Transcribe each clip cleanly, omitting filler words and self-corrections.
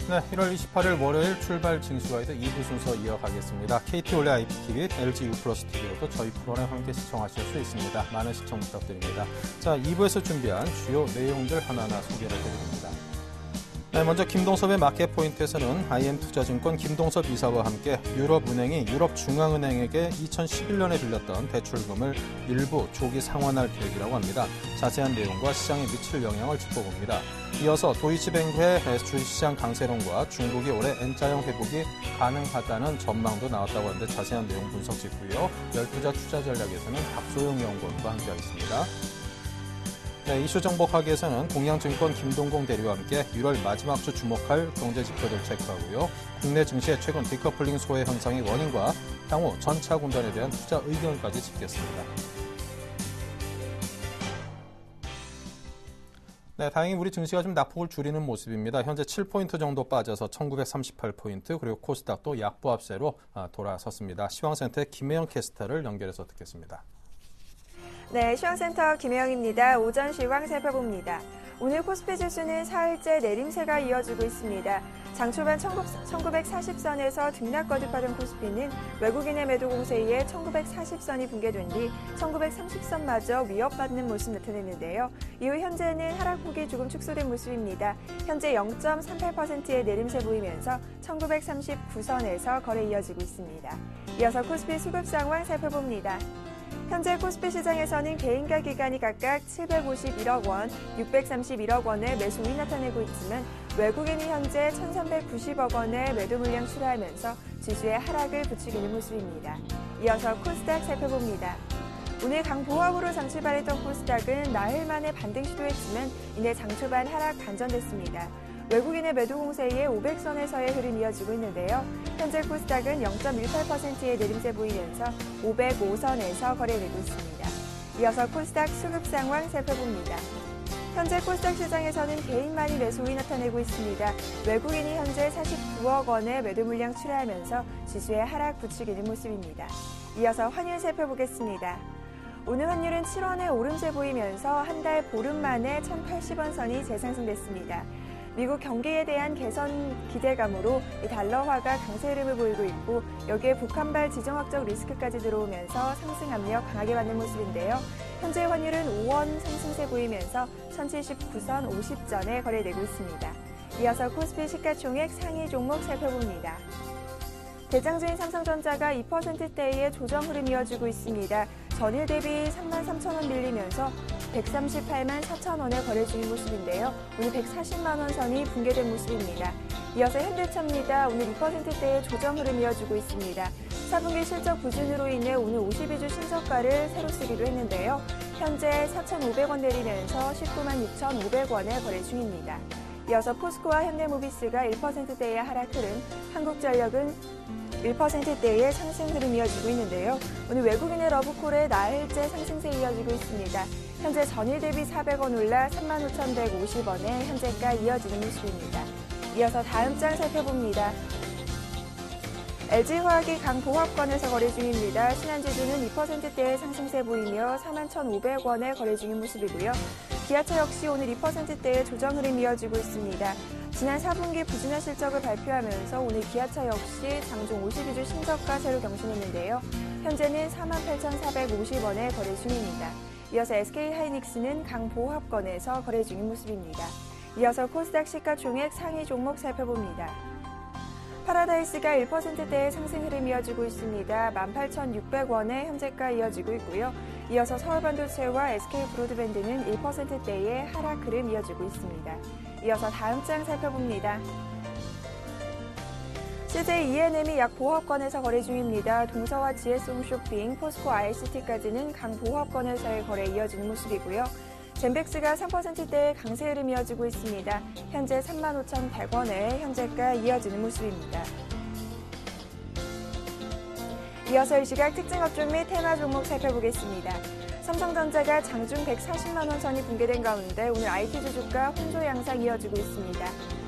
네, 1월 28일 월요일 출발 징수가이드 2부 순서 이어가겠습니다. KT 올레 IPTV, LG U+TV로도 저희 프로그램 함께 시청하실 수 있습니다. 많은 시청 부탁드립니다. 자, 2부에서 준비한 주요 내용들 하나하나 소개를 해드립니다. 네, 먼저 김동섭의 마켓 포인트에서는 IM투자증권 김동섭 이사와 함께 유럽은행이 유럽중앙은행에게 2011년에 빌렸던 대출금을 일부 조기 상환할 계획이라고 합니다. 자세한 내용과 시장에 미칠 영향을 짚어봅니다. 이어서 도이치뱅크의 주식시장 강세론과 중국이 올해 N자형 회복이 가능하다는 전망도 나왔다고 하는데 자세한 내용 분석 짚고요. 열투자 투자 전략에서는 박소영 연구원과 함께하겠습니다. 네, 이슈 정복하기에서는 동양증권 김동공 대리와 함께 1월 마지막 주 주목할 경제 지표들 체크하고요. 국내 증시의 최근 디커플링 소외 현상의 원인과 향후 전차 군단에 대한 투자 의견까지 짚겠습니다. 네, 다행히 우리 증시가 좀 낙폭을 줄이는 모습입니다. 현재 7포인트 정도 빠져서 1938포인트, 그리고 코스닥도 약보합세로 돌아섰습니다. 시황센터의 김혜영 캐스터를 연결해서 듣겠습니다. 네, 시황센터 김혜영입니다. 오전 시황 살펴봅니다. 오늘 코스피 지수는 사흘째 내림세가 이어지고 있습니다. 장 초반 1940선에서 등락 거듭하던 코스피는 외국인의 매도 공세에 1940선이 붕괴된 뒤 1930선마저 위협받는 모습 나타냈는데요. 이후 현재는 하락폭이 조금 축소된 모습입니다. 현재 0.38%의 내림세 보이면서 1939선에서 거래 이어지고 있습니다. 이어서 코스피 수급 상황 살펴봅니다. 현재 코스피 시장에서는 개인가 기관이 각각 751억 원, 631억 원의 매수 우위 나타내고 있지만 외국인이 현재 1,390억 원의 매도 물량 출하하면서 지수의 하락을 부추기는 모습입니다. 이어서 코스닥 살펴봅니다. 오늘 강보합으로 장 출발했던 코스닥은 나흘 만에 반등 시도했지만 이내 장 초반 하락 반전됐습니다. 외국인의 매도 공세에 500선에서의 흐름이 이어지고 있는데요. 현재 코스닥은 0.18%의 내림세 보이면서 505선에서 거래되고 있습니다. 이어서 코스닥 수급 상황 살펴봅니다. 현재 코스닥 시장에서는 개인만이 매수 우위 나타내고 있습니다. 외국인이 현재 49억 원의 매도 물량 출하하면서 지수의 하락 부추기는 모습입니다. 이어서 환율 살펴보겠습니다. 오늘 환율은 7원의 오름세 보이면서 한 달 보름 만에 1,080원 선이 재상승됐습니다. 미국 경기에 대한 개선 기대감으로 이 달러화가 강세 흐름을 보이고 있고 여기에 북한발 지정학적 리스크까지 들어오면서 상승 압력 강하게 받는 모습인데요. 현재 환율은 5원 상승세 보이면서 1079선 50전에 거래되고 있습니다. 이어서 코스피 시가총액 상위 종목 살펴봅니다. 대장주인 삼성전자가 2%대의 조정 흐름이 이어지고 있습니다. 전일 대비 33,000원 밀리면서 138만 4천원에 거래 중인 모습인데요. 오늘 140만 원 선이 붕괴된 모습입니다. 이어서 현대차입니다. 오늘 2%대의 조정 흐름이 이어지고 있습니다. 4분기 실적 부진으로 인해 오늘 52주 신저가를 새로 쓰기도 했는데요. 현재 4,500원 내리면서 19만 6,500원에 거래 중입니다. 이어서 포스코와 현대모비스가 1%대의 하락 흐름, 한국전력은 1%대의 상승 흐름이 이어지고 있는데요. 오늘 외국인의 러브콜의 나흘째 상승세 이어지고 있습니다. 현재 전일 대비 400원 올라 35,150원에 현재가 이어지는 모습입니다. 이어서 다음 장 살펴봅니다. LG화학이 강보합권에서 거래 중입니다. 신한지주는 2%대의 상승세 보이며 41,500원에 거래 중인 모습이고요. 기아차 역시 오늘 2%대의 조정 흐름이 이어지고 있습니다. 지난 4분기 부진한 실적을 발표하면서 오늘 기아차 역시 장중 52주 신저가 새로 경신했는데요. 현재는 48,450원에 거래 중입니다. 이어서 SK하이닉스는 강보합권에서 거래 중인 모습입니다. 이어서 코스닥 시가총액 상위 종목 살펴봅니다. 파라다이스가 1%대의 상승 흐름이 이어지고 있습니다. 18,600원에 현재가 이어지고 있고요. 이어서 서울반도체와 SK브로드밴드는 1%대의 하락 흐름 이어지고 있습니다. 이어서 다음 장 살펴봅니다. CJ ENM이 약 보합권에서 거래 중입니다. 동서와 GS홈쇼핑, 포스코 ICT까지는 강보합권에서의 거래 이어지는 모습이고요. 젠백스가 3%대의 강세 흐름이 이어지고 있습니다. 현재 35,100원에 현재가 이어지는 모습입니다. 이어서 이 시각 특징 업종 및 테마 종목 살펴보겠습니다. 삼성전자가 장중 140만 원 선이 붕괴된 가운데 오늘 IT주 주가 혼조 양상 이어지고 있습니다.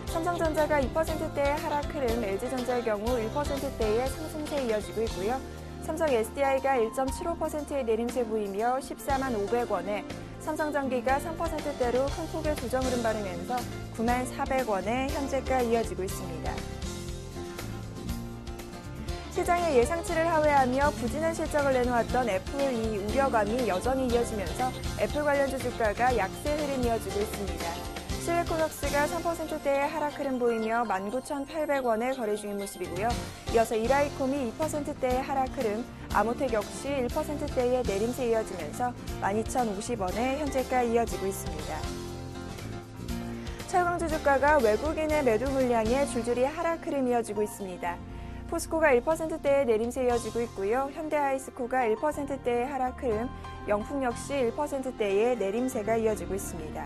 삼성전자가 2%대의 하락 흐름, LG전자의 경우 1%대의 상승세 이어지고 있고요. 삼성 SDI가 1.75%의 내림세 보이며 14만 500원에 삼성전기가 3%대로 큰 폭의 조정 흐름 발휘면서 9만 400원에 현재가 이어지고 있습니다. 시장의 예상치를 하회하며 부진한 실적을 내놓았던 애플 이 우려감이 여전히 이어지면서 애플 관련주 주가가 약세 흐름 이어지고 있습니다. 실리콘웍스가 3%대의 하락 흐름 보이며 19,800원에 거래 중인 모습이고요. 이어서 이라이콤이 2%대의 하락 흐름, 아모텍 역시 1%대의 내림세 이어지면서 12,050원에 현재가 이어지고 있습니다. 철강주 주가가 외국인의 매도 물량에 줄줄이 하락 흐름 이어지고 있습니다. 포스코가 1%대의 내림세 이어지고 있고요. 현대아이스코가 1%대의 하락 흐름, 영풍 역시 1%대의 내림세가 이어지고 있습니다.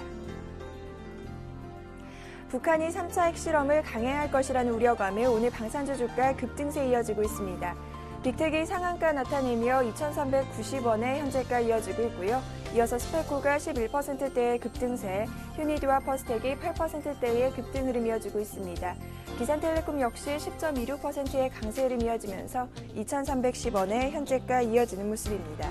북한이 3차 핵실험을 강행할 것이라는 우려감에 오늘 방산주 주가 급등세 이어지고 있습니다. 빅텍이 상한가 나타내며 2,390원에 현재가 이어지고 있고요. 이어서 스페코가 11%대의 급등세, 휴니드와 퍼스텍이 8%대의 급등 흐름 이어지고 있습니다. 기산텔레콤 역시 10.26%의 강세 흐름 이어지면서 2,310원에 현재가 이어지는 모습입니다.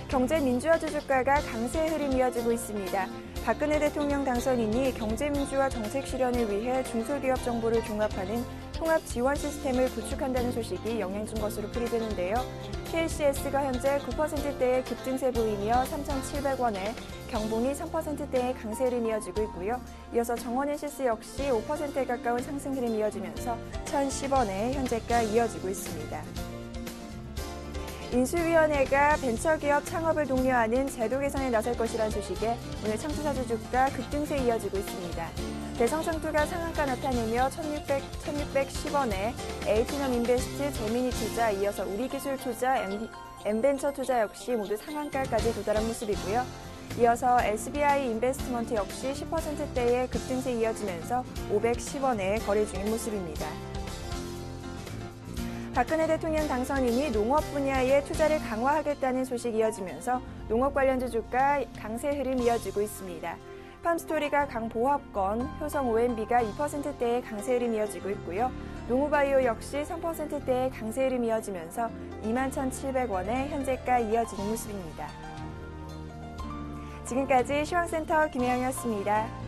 경제민주화주 주가가 강세 흐름 이어지고 있습니다. 박근혜 대통령 당선인이 경제민주화 정책 실현을 위해 중소기업 정보를 종합하는 통합 지원 시스템을 구축한다는 소식이 영향 준 것으로 풀이되는데요. KCS가 현재 9%대의 급등세 보이며 3,700원에 경봉이 3%대의 강세 흐름 이어지고 있고요. 이어서 정원인시스 역시 5%에 가까운 상승 흐름 이어지면서 1,010원에 현재가 이어지고 있습니다. 인수위원회가 벤처기업 창업을 독려하는 제도 개선에 나설 것이라는 소식에 오늘 창투사주 주가 급등세 이어지고 있습니다. 대성창투가 상한가 나타내며 1,610원에 에이티넘 인베스트, 제미니투자, 이어서 우리기술투자, 엠벤처투자 역시 모두 상한가까지 도달한 모습이고요. 이어서 SBI 인베스트먼트 역시 10%대의 급등세 이어지면서 510원에 거래 중인 모습입니다. 박근혜 대통령 당선인이 농업 분야에 투자를 강화하겠다는 소식이 이어지면서 농업 관련주 주가 강세 흐름 이어지고 있습니다. 팜스토리가 강보합권, 효성 OMB가 2%대의 강세 흐름 이어지고 있고요. 농우바이오 역시 3%대의 강세 흐름 이어지면서 21,700원에 현재가 이어지는 모습입니다. 지금까지 시황센터 김혜영이었습니다.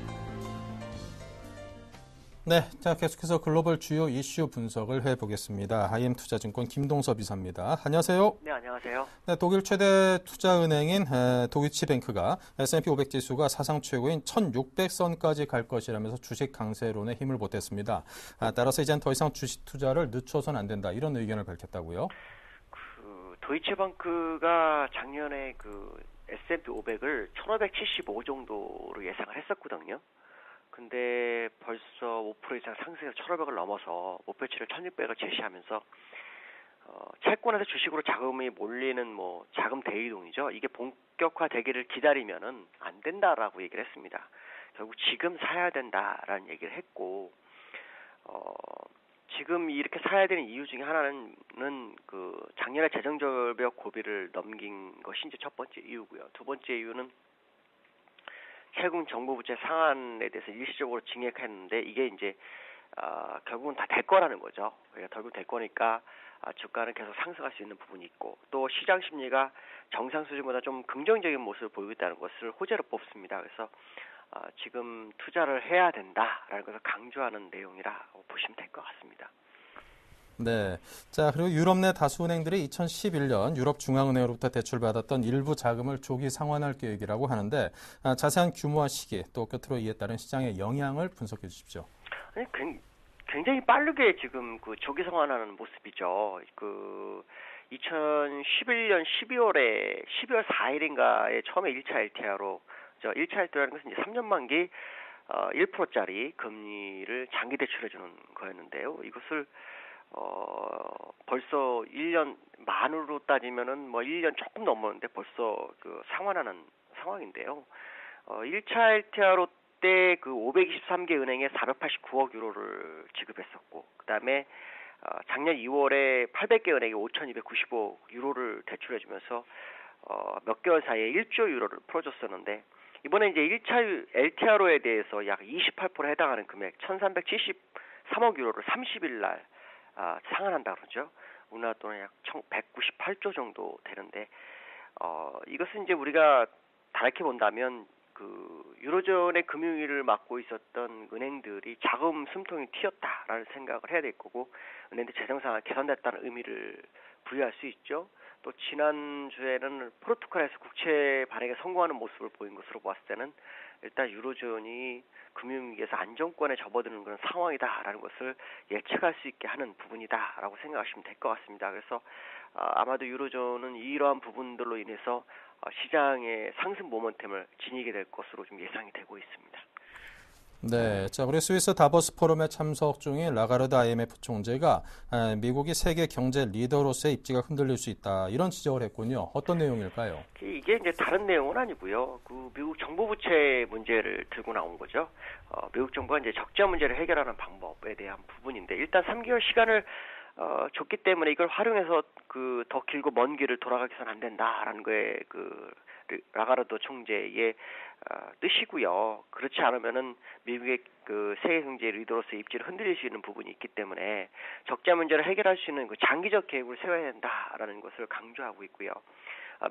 네, 자 계속해서 글로벌 주요 이슈 분석을 해보겠습니다. IM투자증권 김동섭 이사입니다. 안녕하세요. 네, 안녕하세요. 네, 독일 최대 투자은행인 도이치뱅크가 S&P 500 지수가 사상 최고인 1,600선까지 갈 것이라면서 주식 강세론에 힘을 보탰습니다. 따라서 이젠 더 이상 주식 투자를 늦춰서는 안 된다, 이런 의견을 밝혔다고요. 도이치뱅크가 작년에 S&P 500을 1,575 정도로 예상을 했었거든요. 근데 벌써 5% 이상 상승해서 1,500을 넘어서 목표치를 1,600을 제시하면서 채권에서 주식으로 자금이 몰리는 자금 대이동이죠. 이게 본격화되기를 기다리면은 안 된다라고 얘기를 했습니다. 결국 지금 사야 된다라는 얘기를 했고, 지금 이렇게 사야 되는 이유 중에 하나는 작년에 재정절벽 고비를 넘긴 것이 이제 첫 번째 이유고요. 두 번째 이유는 세금 정부 부채 상한에 대해서 일시적으로 증액했는데 이게 이제 결국은 다 될 거라는 거죠. 그러니까 결국 될 거니까 주가는 계속 상승할 수 있는 부분이 있고, 또 시장 심리가 정상 수준보다 좀 긍정적인 모습을 보이고 있다는 것을 호재로 뽑습니다. 그래서 지금 투자를 해야 된다라는 것을 강조하는 내용이라고 보시면 될 것 같습니다. 네. 자, 그리고 유럽 내 다수 은행들이 2011년 유럽중앙은행으로부터 대출받았던 일부 자금을 조기 상환할 계획이라고 하는데, 자세한 규모와 시기, 또 끝으로 이에 따른 시장의 영향을 분석해 주십시오. 아니, 굉장히 빠르게 지금 조기 상환하는 모습이죠. 2011년 12월 4일인가에 처음에 1차 LTR로, 1차 LTR라는 것은 이제 3년 만기 1%짜리 금리를 장기 대출해주는 거였는데요. 이것을 벌써 1년 만으로 따지면은 1년 조금 넘었는데 벌써 상환하는 상황인데요. 1차 LTR로 때 523개 은행에 489억 유로를 지급했었고, 그다음에 작년 2월에 800개 은행에 5,295억 유로를 대출해주면서 몇 개월 사이에 1조 유로를 풀어줬었는데, 이번에 이제 1차 LTRO에 대해서 약 28%에 해당하는 금액 1,373억 유로를 30일 날 상환한다 그러죠. 우리나라 돈은 약 198조 정도 되는데 이것은 이제 우리가 다르게 본다면 그 유로존의 금융위를 맡고 있었던 은행들이 자금 숨통이 튀었다라는 생각을 해야 될 거고, 은행들 재정 상황이 개선됐다는 의미를 부여할 수 있죠. 또 지난주에는 포르투갈에서 국채 발행에 성공하는 모습을 보인 것으로 봤을 때는 일단 유로존이 금융위기에서 안정권에 접어드는 그런 상황이다라는 것을 예측할 수 있게 하는 부분이다라고 생각하시면 될 것 같습니다. 그래서 아마도 유로존은 이러한 부분들로 인해서 시장의 상승 모멘텀을 지니게 될 것으로 좀 예상이 되고 있습니다. 네, 자, 우리 스위스 다보스 포럼에 참석 중인 라가르드 IMF 총재가 미국이 세계 경제 리더로서의 입지가 흔들릴 수 있다, 이런 지적을 했군요. 어떤 내용일까요? 이게 이제 다른 내용은 아니고요. 그 미국 정부 부채 문제를 들고 나온 거죠. 미국 정부가 이제 적자 문제를 해결하는 방법에 대한 부분인데, 일단 3개월 시간을 줬기 때문에 이걸 활용해서 그 더 길고 먼 길을 돌아가기선 안 된다라는 거에 그 라가르드 총재의 뜻이고요. 그렇지 않으면은 미국의 그 세계 경제 리더로서의 입지를 흔들릴 수 있는 부분이 있기 때문에 적자 문제를 해결할 수 있는 그 장기적 계획을 세워야 된다라는 것을 강조하고 있고요.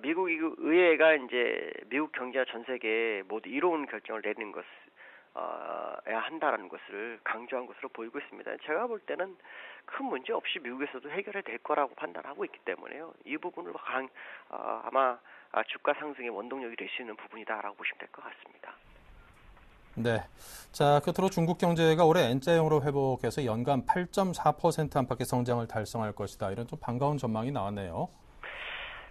미국 의회가 이제 미국 경제와 전 세계에 모두 이로운 결정을 내리는 것야 한다라는 것을 강조한 것으로 보이고 있습니다. 제가 볼 때는 큰 문제 없이 미국에서도 해결이 될 거라고 판단하고 있기 때문에요. 이 부분을 아마 주가 상승의 원동력이 될 수 있는 부분이다라고 보시면 될 것 같습니다. 네. 자, 끝으로 중국 경제가 올해 N자형으로 회복해서 연간 8.4% 안팎의 성장을 달성할 것이다, 이런 좀 반가운 전망이 나왔네요.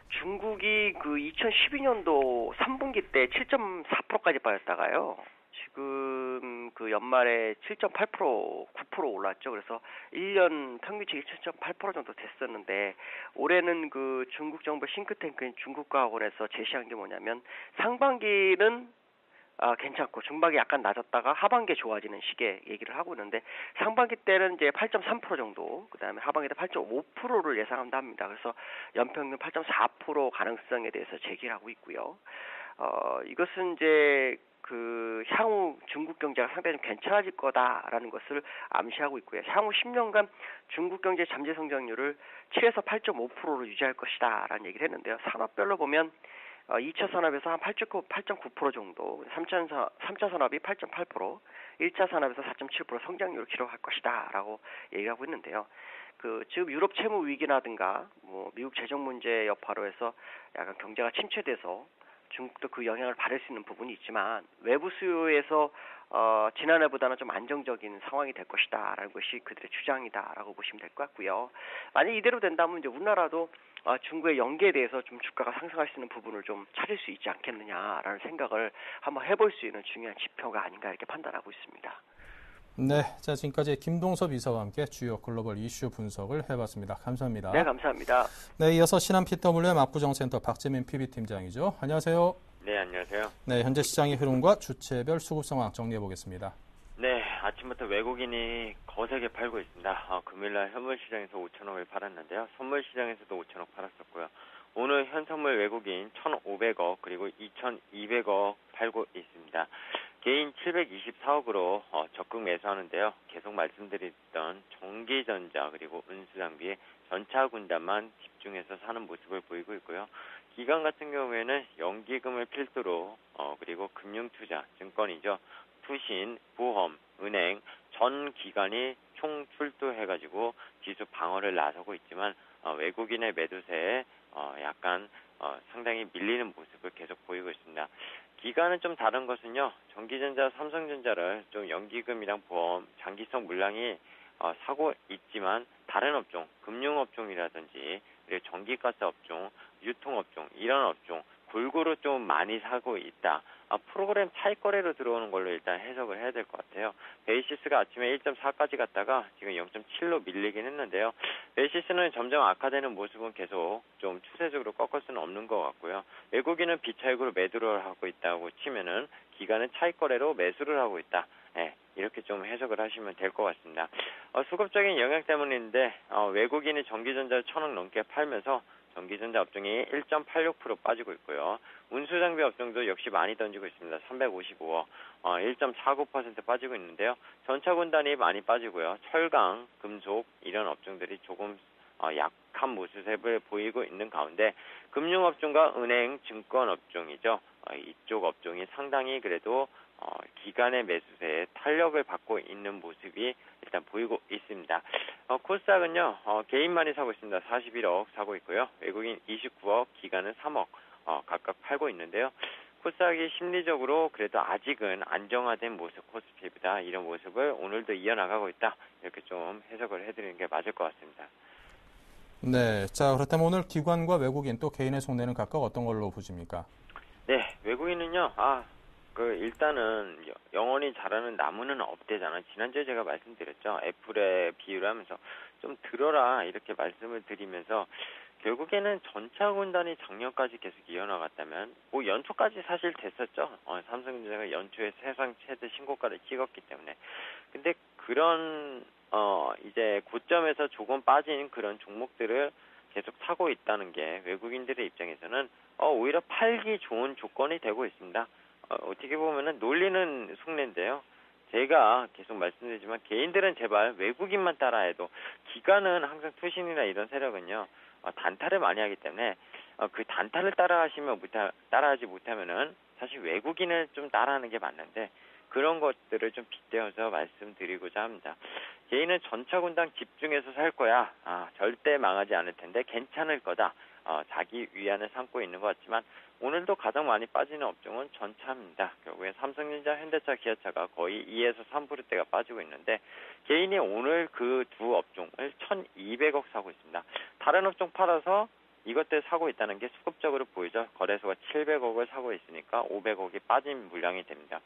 중국이 그 2012년도 3분기 때 7.4%까지 빠졌다가요, 지금 그 연말에 7.8%, 9% 올랐죠. 그래서 1년 평균치기 7.8% 정도 됐었는데, 올해는 그 중국 정부 싱크탱크인 중국과학원에서 제시한 게 뭐냐면, 상반기는 괜찮고 중반기 약간 낮았다가 하반기에 좋아지는 식의 얘기를 하고 있는데, 상반기 때는 이제 8.3% 정도, 그 다음에 하반기 때 8.5%를 예상한다 합니다. 그래서 연평균 8.4% 가능성에 대해서 제기를 하고 있고요. 이것은 이제 그 향후 중국 경제가 상당히 좀 괜찮아질 거다라는 것을 암시하고 있고요. 향후 10년간 중국 경제 잠재 성장률을 7에서 8.5%로 유지할 것이다라는 얘기를 했는데요. 산업별로 보면 2차 산업에서 한 8.9% 정도, 3차 산업이 8.8%, 1차 산업에서 4.7% 성장률을 기록할 것이다라고 얘기하고 있는데요. 그 지금 유럽 채무 위기라든가 뭐 미국 재정 문제 여파로 해서 약간 경제가 침체돼서 중국도 그 영향을 받을 수 있는 부분이 있지만, 외부 수요에서 지난해보다는 좀 안정적인 상황이 될 것이다라는 것이 그들의 주장이다라고 보시면 될 것 같고요. 만약 이대로 된다면 이제 우리나라도 중국의 연계에 대해서 좀 주가가 상승할 수 있는 부분을 좀 찾을 수 있지 않겠느냐라는 생각을 한번 해볼 수 있는 중요한 지표가 아닌가 이렇게 판단하고 있습니다. 네, 자, 지금까지 김동섭 이사와 함께 주요 글로벌 이슈 분석을 해봤습니다. 감사합니다. 네, 감사합니다. 네, 이어서 신한 PWM 압구정센터 박재민 PB팀장이죠. 안녕하세요. 네, 안녕하세요. 네, 현재 시장의 흐름과 주체별 수급 상황 정리해 보겠습니다. 네, 아침부터 외국인이 거세게 팔고 있습니다. 금요일날 현물시장에서 5천억을 팔았는데요. 선물시장에서도 5천억 팔았었고요. 오늘 현선물 외국인 1,500억 그리고 2,200억 팔고 있습니다. 개인 724억으로 적극 매수하는데요. 계속 말씀드렸던 전기전자 그리고 운수장비에 전차군단만 집중해서 사는 모습을 보이고 있고요. 기관 같은 경우에는 연기금을 필두로 그리고 금융투자, 증권이죠. 투신, 보험, 은행 전 기관이 총 출두해가지고 지수 방어를 나서고 있지만 외국인의 매도세에 약간 상당히 밀리는 모습을 계속 보이고 있습니다. 기간은 좀 다른 것은요. 전기전자, 삼성전자를 좀 연기금이랑 보험, 장기성 물량이 사고 있지만 다른 업종, 금융업종이라든지 그리고 전기가스 업종, 유통업종 이런 업종 골고루 좀 많이 사고 있다. 프로그램 차익거래로 들어오는 걸로 일단 해석을 해야 될 것 같아요. 베이시스가 아침에 1.4까지 갔다가 지금 0.7로 밀리긴 했는데요. 베이시스는 점점 악화되는 모습은 계속 좀 추세적으로 꺾을 수는 없는 것 같고요. 외국인은 비차익으로 매도를 하고 있다고 치면은 기관은 차익거래로 매수를 하고 있다. 네, 이렇게 좀 해석을 하시면 될 것 같습니다. 수급적인 영향 때문인데 외국인이 전기전자를 1,000억 넘게 팔면서 전기전자 업종이 1.86% 빠지고 있고요. 운수장비 업종도 역시 많이 던지고 있습니다. 355억, 1.49% 빠지고 있는데요. 전차군단이 많이 빠지고요. 철강, 금속 이런 업종들이 조금 약한 모습을 보이고 있는 가운데 금융업종과 은행, 증권업종이죠. 이쪽 업종이 상당히 그래도 기간의 매수세에 탄력을 받고 있는 모습이 일단 보이고 있습니다. 코스닥은요, 개인만이 사고 있습니다. 41억 사고 있고요. 외국인 29억, 기관은 3억 각각 팔고 있는데요. 코스닥이 심리적으로 그래도 아직은 안정화된 모습 코스피보다 이런 모습을 오늘도 이어나가고 있다. 이렇게 좀 해석을 해드리는 게 맞을 것 같습니다. 네, 자 그렇다면 오늘 기관과 외국인 또 개인의 속내는 각각 어떤 걸로 보십니까? 네, 외국인은요. 일단은 영원히 자라는 나무는 없대잖아요. 지난주에 제가 말씀드렸죠. 애플에 비유를 하면서 좀 들어라 이렇게 말씀을 드리면서 결국에는 전차 군단이 작년까지 계속 이어나갔다면 연초까지 사실 됐었죠. 삼성전자가 연초에 세상 최대 신고가를 찍었기 때문에. 근데 그런 이제 고점에서 조금 빠진 그런 종목들을 계속 사고 있다는 게 외국인들의 입장에서는 오히려 팔기 좋은 조건이 되고 있습니다. 어떻게 보면은 놀리는 속내인데요. 제가 계속 말씀드리지만 개인들은 제발 외국인만 따라해도 기관은 항상 투신이나 이런 세력은요 단타를 많이 하기 때문에 그 단타를 따라하지 못하면은 사실 외국인을 좀 따라하는 게 맞는데 그런 것들을 좀 빗대어서 말씀드리고자 합니다. 개인은 전차 군당 집중해서 살 거야. 절대 망하지 않을 텐데 괜찮을 거다. 자기 위안을 삼고 있는 것 같지만 오늘도 가장 많이 빠지는 업종은 전차입니다. 결국에 삼성전자, 현대차, 기아차가 거의 2에서 3%대가 빠지고 있는데 개인이 오늘 그 두 업종을 1,200억 사고 있습니다. 다른 업종 팔아서 이것들 사고 있다는 게 수급적으로 보이죠. 거래소가 700억을 사고 있으니까 500억이 빠진 물량이 됩니다.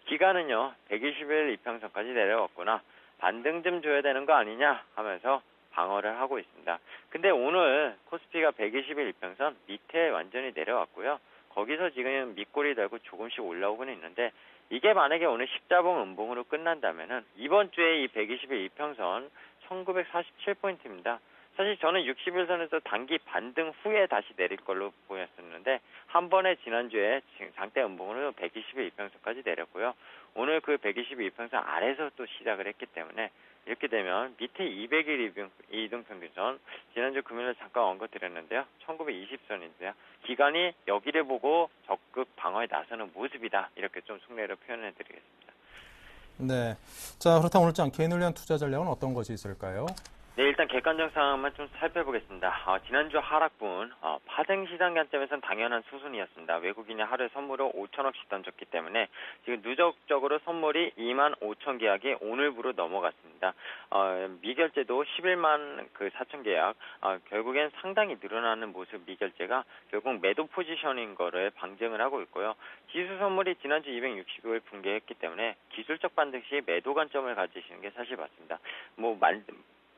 기간은요 120일 이평선까지 내려왔구나. 반등 좀 줘야 되는 거 아니냐 하면서 방어를 하고 있습니다. 근데 오늘 코스피가 120일 이평선 밑에 완전히 내려왔고요. 거기서 지금 밑골이 달고 조금씩 올라오고는 있는데 이게 만약에 오늘 십자봉 음봉으로 끝난다면은 이번 주에 이 120일 이평선 1947포인트입니다. 사실 저는 60일선에서 단기 반등 후에 다시 내릴 걸로 보였었는데 한 번에 지난주에 장대 음봉으로 120일 이평선까지 내렸고요. 오늘 그 120일 이평선 아래서 또 시작을 했기 때문에 이렇게 되면 밑에 200일 이동평균선 지난주 금요일에 잠깐 언급드렸는데요. 1920선인데요. 기간이 여기를 보고 적극 방어에 나서는 모습이다. 이렇게 좀 속내로 표현해드리겠습니다. 네, 자 그렇다면 오늘 개인을 위한 투자 전략은 어떤 것이 있을까요? 네, 일단 객관적 상황만 좀 살펴보겠습니다. 지난주 하락분, 파생시장 관점에서는 당연한 수순이었습니다. 외국인이 하루에 선물을 5천억씩 던졌기 때문에 지금 누적적으로 선물이 2만 5천 계약이 오늘부로 넘어갔습니다. 미결제도 11만 4천 계약, 결국엔 상당히 늘어나는 모습 미결제가 결국 매도 포지션인 거를 방증을 하고 있고요. 지수 선물이 지난주 260을 붕괴했기 때문에 기술적 반등 시 매도 관점을 가지시는 게 사실 맞습니다.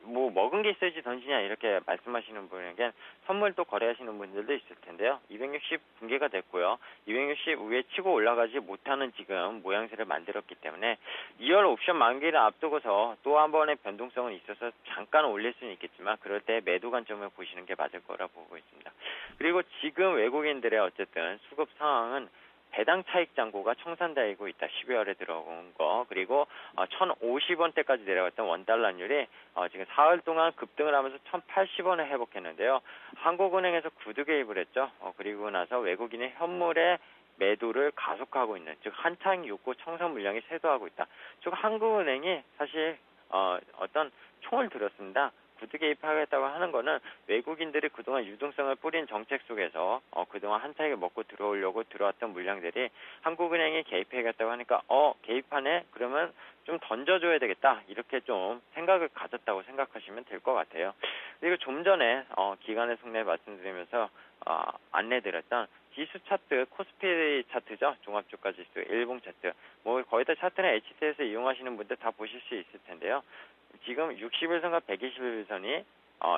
먹은 게 있어야지 던지냐 이렇게 말씀하시는 분에겐 선물도 거래하시는 분들도 있을 텐데요. 260 붕괴가 됐고요. 260 위에 치고 올라가지 못하는 지금 모양새를 만들었기 때문에 2월 옵션 만기를 앞두고서 또 한 번의 변동성은 있어서 잠깐 올릴 수는 있겠지만 그럴 때 매도 관점을 보시는 게 맞을 거라 보고 있습니다. 그리고 지금 외국인들의 어쨌든 수급 상황은 배당 차익 잔고가 청산되고 있다. 12월에 들어온 거. 그리고 1,050원대까지 내려갔던 원달러율이 지금 사흘 동안 급등을 하면서 1,080원을 회복했는데요. 한국은행에서 구두 개입을 했죠. 그리고 나서 외국인의 현물의 매도를 가속화하고 있는, 즉 한창 욕구 청산 물량이 쇄도하고 있다. 즉 한국은행이 사실 어떤 총을 들었습니다. 구두 개입하겠다고 하는 거는 외국인들이 그동안 유동성을 뿌린 정책 속에서 그동안 한차익을 먹고 들어오려고 들어왔던 물량들이 한국은행이 개입하겠다고 하니까 개입하네? 그러면 좀 던져줘야 되겠다. 이렇게 좀 생각을 가졌다고 생각하시면 될 것 같아요. 그리고 좀 전에 기간의 속내 말씀드리면서 안내드렸던 지수 차트, 코스피 차트죠. 종합주가지수, 일봉 차트. 거의 다 차트는 HT에서 이용하시는 분들 다 보실 수 있을 텐데요. 지금 60일선과 120일선이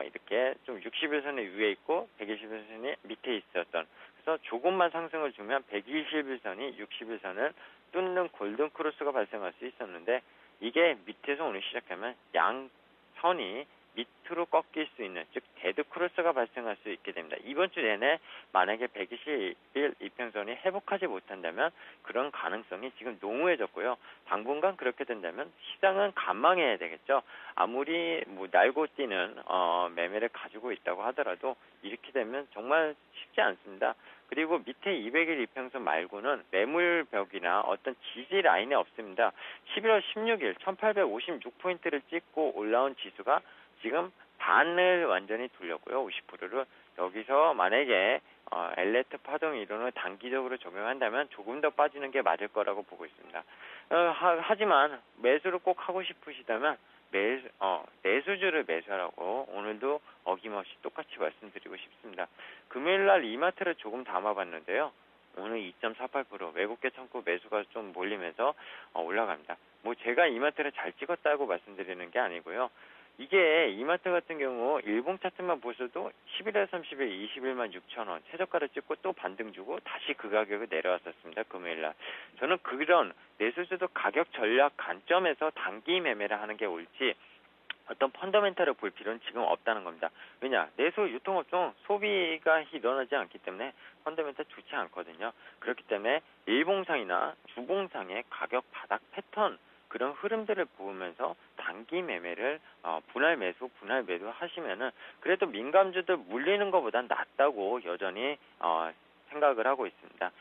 이렇게 좀 60일선의 위에 있고 120일선이 밑에 있었던, 그래서 조금만 상승을 주면 120일선이 60일선을 뚫는 골든 크로스가 발생할 수 있었는데 이게 밑에서 오늘 시작하면 양선이 밑으로 꺾일 수 있는, 즉 데드 크로스가 발생할 수 있게 됩니다. 이번 주 내내 만약에 121 이평선이 회복하지 못한다면 그런 가능성이 지금 농후해졌고요. 당분간 그렇게 된다면 시장은 관망해야 되겠죠. 아무리 날고 뛰는 매매를 가지고 있다고 하더라도 이렇게 되면 정말 쉽지 않습니다. 그리고 밑에 200일 이평선 말고는 매물벽이나 어떤 지지 라인이 없습니다. 11월 16일 1856포인트를 찍고 올라온 지수가 지금 반을 완전히 돌렸고요. 50%를. 여기서 만약에 엘레트 파동 이론을 단기적으로 적용한다면 조금 더 빠지는 게 맞을 거라고 보고 있습니다. 하지만 매수를 꼭 하고 싶으시다면 내수주를 매수하라고 오늘도 어김없이 똑같이 말씀드리고 싶습니다. 금요일날 이마트를 조금 담아봤는데요. 오늘 2.48% 외국계 창고 매수가 좀 몰리면서 올라갑니다. 제가 이마트를 잘 찍었다고 말씀드리는 게 아니고요. 이게 이마트 같은 경우 일봉 차트만 보셔도 11월 30일 21만 6천원 최저가를 찍고 또 반등 주고 다시 그 가격을 내려왔었습니다. 금요일날. 저는 그런 내수주도 가격 전략 관점에서 단기 매매를 하는 게 옳지 어떤 펀더멘탈을 볼 필요는 지금 없다는 겁니다. 왜냐? 내수 유통업종 소비가 일어나지 않기 때문에 펀더멘탈 좋지 않거든요. 그렇기 때문에 일봉상이나 주봉상의 가격 바닥 패턴 그런 흐름들을 보면서 단기 매매를 분할 매수, 분할 매도 하시면은 그래도 민감주들 물리는 것보단 낫다고 여전히 생각을 하고 있습니다.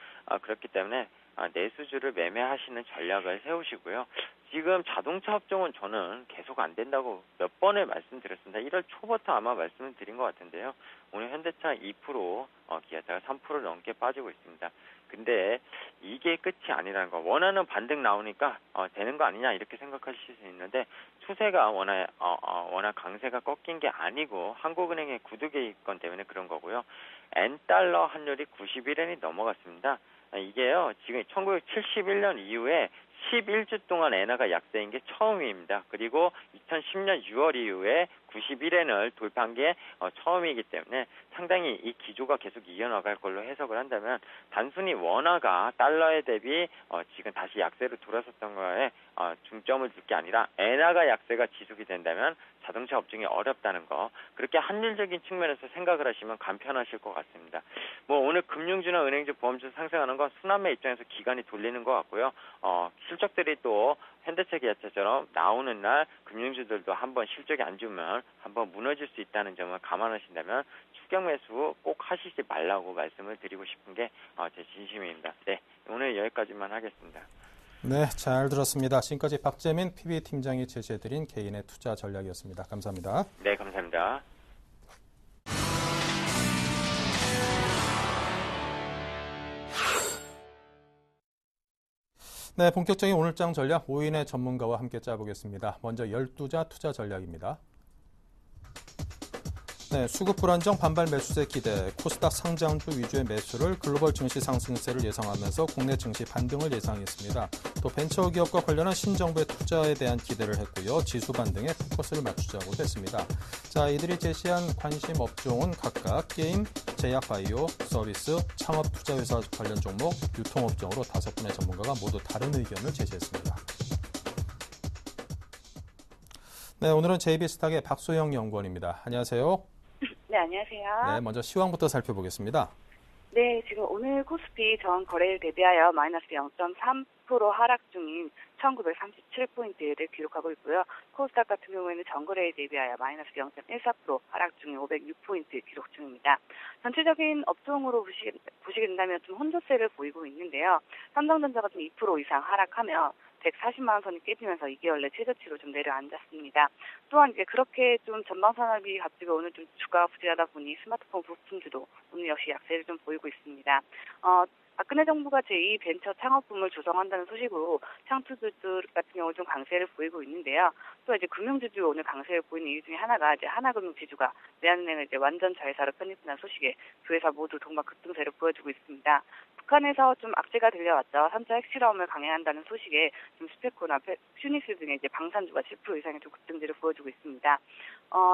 그렇기 때문에 내수주를 매매하시는 전략을 세우시고요. 지금 자동차 업종은 저는 계속 안 된다고 몇 번을 말씀드렸습니다. 1월 초부터 아마 말씀을 드린 것 같은데요. 오늘 현대차 2%, 기아차가 3% 넘게 빠지고 있습니다. 근데 이게 끝이 아니라는 거. 원하는 반등 나오니까 되는 거 아니냐 이렇게 생각하실 수 있는데 추세가 워낙 강세가 꺾인 게 아니고 한국은행의 구두 개입권 때문에 그런 거고요. N달러 환율이 91엔이 넘어갔습니다. 이게요. 지금 1971년 이후에 11주 동안 엔화가 약세인 게 처음입니다. 그리고 2010년 6월 이후에 91엔을 돌파한 게 처음이기 때문에 상당히 이 기조가 계속 이어나갈 걸로 해석을 한다면 단순히 원화가 달러에 대비 지금 다시 약세로 돌아섰던 거에 중점을 둘 게 아니라 엔화가 약세가 지속이 된다면 자동차 업종이 어렵다는 거 그렇게 한일적인 측면에서 생각을 하시면 간편하실 것 같습니다. 오늘 금융주나 은행주, 보험주 상승하는 건 순환매 입장에서 기간이 돌리는 것 같고요. 실적들이 또 현대차, 기아차처럼 나오는 날 금융주들도 한번 실적이 안 좋으면 한번 무너질 수 있다는 점을 감안하신다면 추격 매수 꼭 하시지 말라고 말씀을 드리고 싶은 게 제 진심입니다. 네, 오늘 여기까지만 하겠습니다. 네, 잘 들었습니다. 지금까지 박재민 PB팀장이 제시해드린 개인의 투자 전략이었습니다. 감사합니다. 네, 감사합니다. 네, 본격적인 오늘장 전략 5인의 전문가와 함께 짜보겠습니다. 먼저 12자 투자 전략입니다. 네, 수급 불안정 반발 매수세 기대, 코스닥 상장주 위주의 매수를 글로벌 증시 상승세를 예상하면서 국내 증시 반등을 예상했습니다. 또 벤처기업과 관련한 신정부의 투자에 대한 기대를 했고요. 지수 반등에 포커스를 맞추자고 했습니다. 자, 이들이 제시한 관심 업종은 각각 게임, 제약바이오, 서비스, 창업 투자회사 관련 종목, 유통업종으로 5분의 전문가가 모두 다른 의견을 제시했습니다. 네, 오늘은 JB스탁의 박소영 연구원입니다. 안녕하세요. 네, 안녕하세요. 네, 먼저 시황부터 살펴보겠습니다. 네, 지금 오늘 코스피 전 거래일 대비하여 마이너스 0.3% 하락 중인 1937포인트를 기록하고 있고요. 코스닥 같은 경우에는 전 거래일 대비하여 마이너스 0.14% 하락 중인 506포인트 기록 중입니다. 전체적인 업종으로 보시게 된다면 좀 혼조세를 보이고 있는데요. 삼성전자가 좀 2% 이상 하락하며 140만 원 선이 깨지면서 2개월 내 최저치로 좀 내려앉았습니다. 또한 이제 그렇게 좀 전방 산업이 갑자기 오늘 좀 주가가 부진하다 보니 스마트폰 부품주도 오늘 역시 약세를 좀 보이고 있습니다. 박근혜 정부가 제2 벤처 창업붐을 조성한다는 소식으로 창투주들 같은 경우 좀 강세를 보이고 있는데요. 또 이제 금융주주 오늘 강세를 보이는 이유 중에 하나가 이제 하나금융지주가 외환은행을 이제 완전 자회사로 편입한다는 소식에 두 회사 모두 동반 급등세를 보여주고 있습니다. 북한에서 좀 악재가 들려왔죠. 3차 핵실험을 강행한다는 소식에 좀 스페코나 퓨닉스 등의 이제 방산주가 10% 이상의 좀 급등세를 보여주고 있습니다.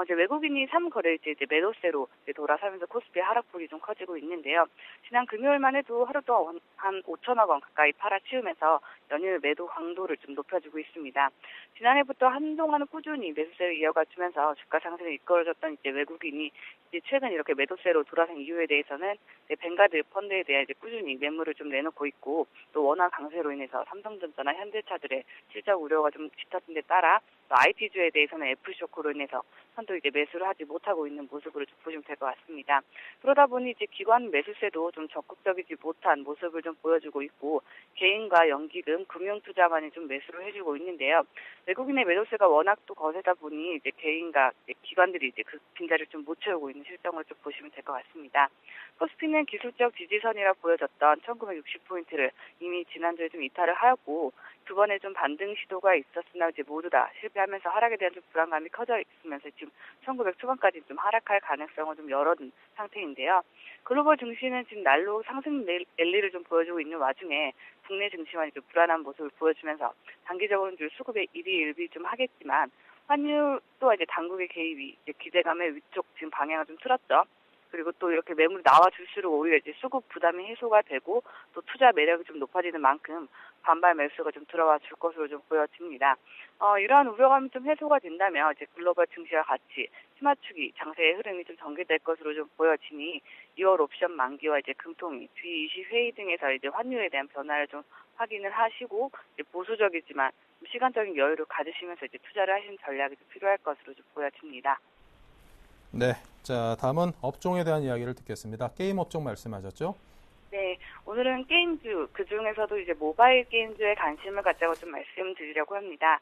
이제 외국인이 3거래일째 이제 매도세로 이제 돌아서면서 코스피의 하락폭이 좀 커지고 있는데요. 지난 금요일만 해도 하루 동안 한 5천억 원 가까이 팔아치우면서 연일 매도 강도를 좀 높여주고 있습니다. 지난해부터 한동안은 꾸준히 매수세를 이어가주면서 주가 상승을 이끌어줬던 이제 외국인이 이제 최근 이렇게 매도세로 돌아선 이유에 대해서는 이제 뱅가드 펀드에 대해 이제 꾸준히 매물을 좀 내놓고 있고 또 원화 강세로 인해서 삼성전자나 현대차들의 실적 우려가 좀 짙어진 데 따라 또 IT주에 대해서는 애플쇼크로 인해서 선도 이제 매수를 하지 못하고 있는 모습으로 좀 보시면 될 것 같습니다. 그러다 보니 이제 기관 매수세도 좀 적극적이지 못한 모습을 좀 보여주고 있고 개인과 연기금, 금융투자만이 좀 매수를 해주고 있는데요. 외국인의 매도세가 워낙 또 거세다 보니 이제 개인과 이제 기관들이 이제 그 빈자리를 좀 못 채우고 있는 실정을 좀 보시면 될 것 같습니다. 코스피는 기술적 지지선이라 보여졌던 1960포인트를 이미 지난주에 좀 이탈을 하였고 두 번의 좀 반등 시도가 있었으나 이제 모두 다 실패하면서 하락에 대한 좀 불안감이 커져 있으면서 지금 1900 초반까지 좀 하락할 가능성을 좀 열어둔 상태인데요. 글로벌 증시는 지금 날로 상승 랠리를 좀 보여주고 있는 와중에 국내 증시만이 좀 불안한 모습을 보여주면서 단기적으로는 좀 수급에 일희일비 좀 하겠지만 환율 또 이제 당국의 개입이 이제 기대감의 위쪽 지금 방향을 좀 틀었죠. 그리고 또 이렇게 매물이 나와줄수록 오히려 이제 수급 부담이 해소가 되고 또 투자 매력이 좀 높아지는 만큼 반발 매수가 좀 들어와 줄 것으로 좀 보여집니다. 이러한 우려감이 좀 해소가 된다면 이제 글로벌 증시와 같이 치맞추기 장세의 흐름이 좀 전개될 것으로 좀 보여지니 2월 옵션 만기와 이제 금통위, G20 회의 등에서 이제 환율에 대한 변화를 좀 확인을 하시고 이제 보수적이지만 시간적인 여유를 가지시면서 이제 투자를 하시는 전략이 좀 필요할 것으로 좀 보여집니다. 네, 자 다음은 업종에 대한 이야기를 듣겠습니다. 게임 업종 말씀하셨죠? 네, 오늘은 게임주, 그중에서도 이제 모바일 게임주에 관심을 갖자고 좀 말씀드리려고 합니다.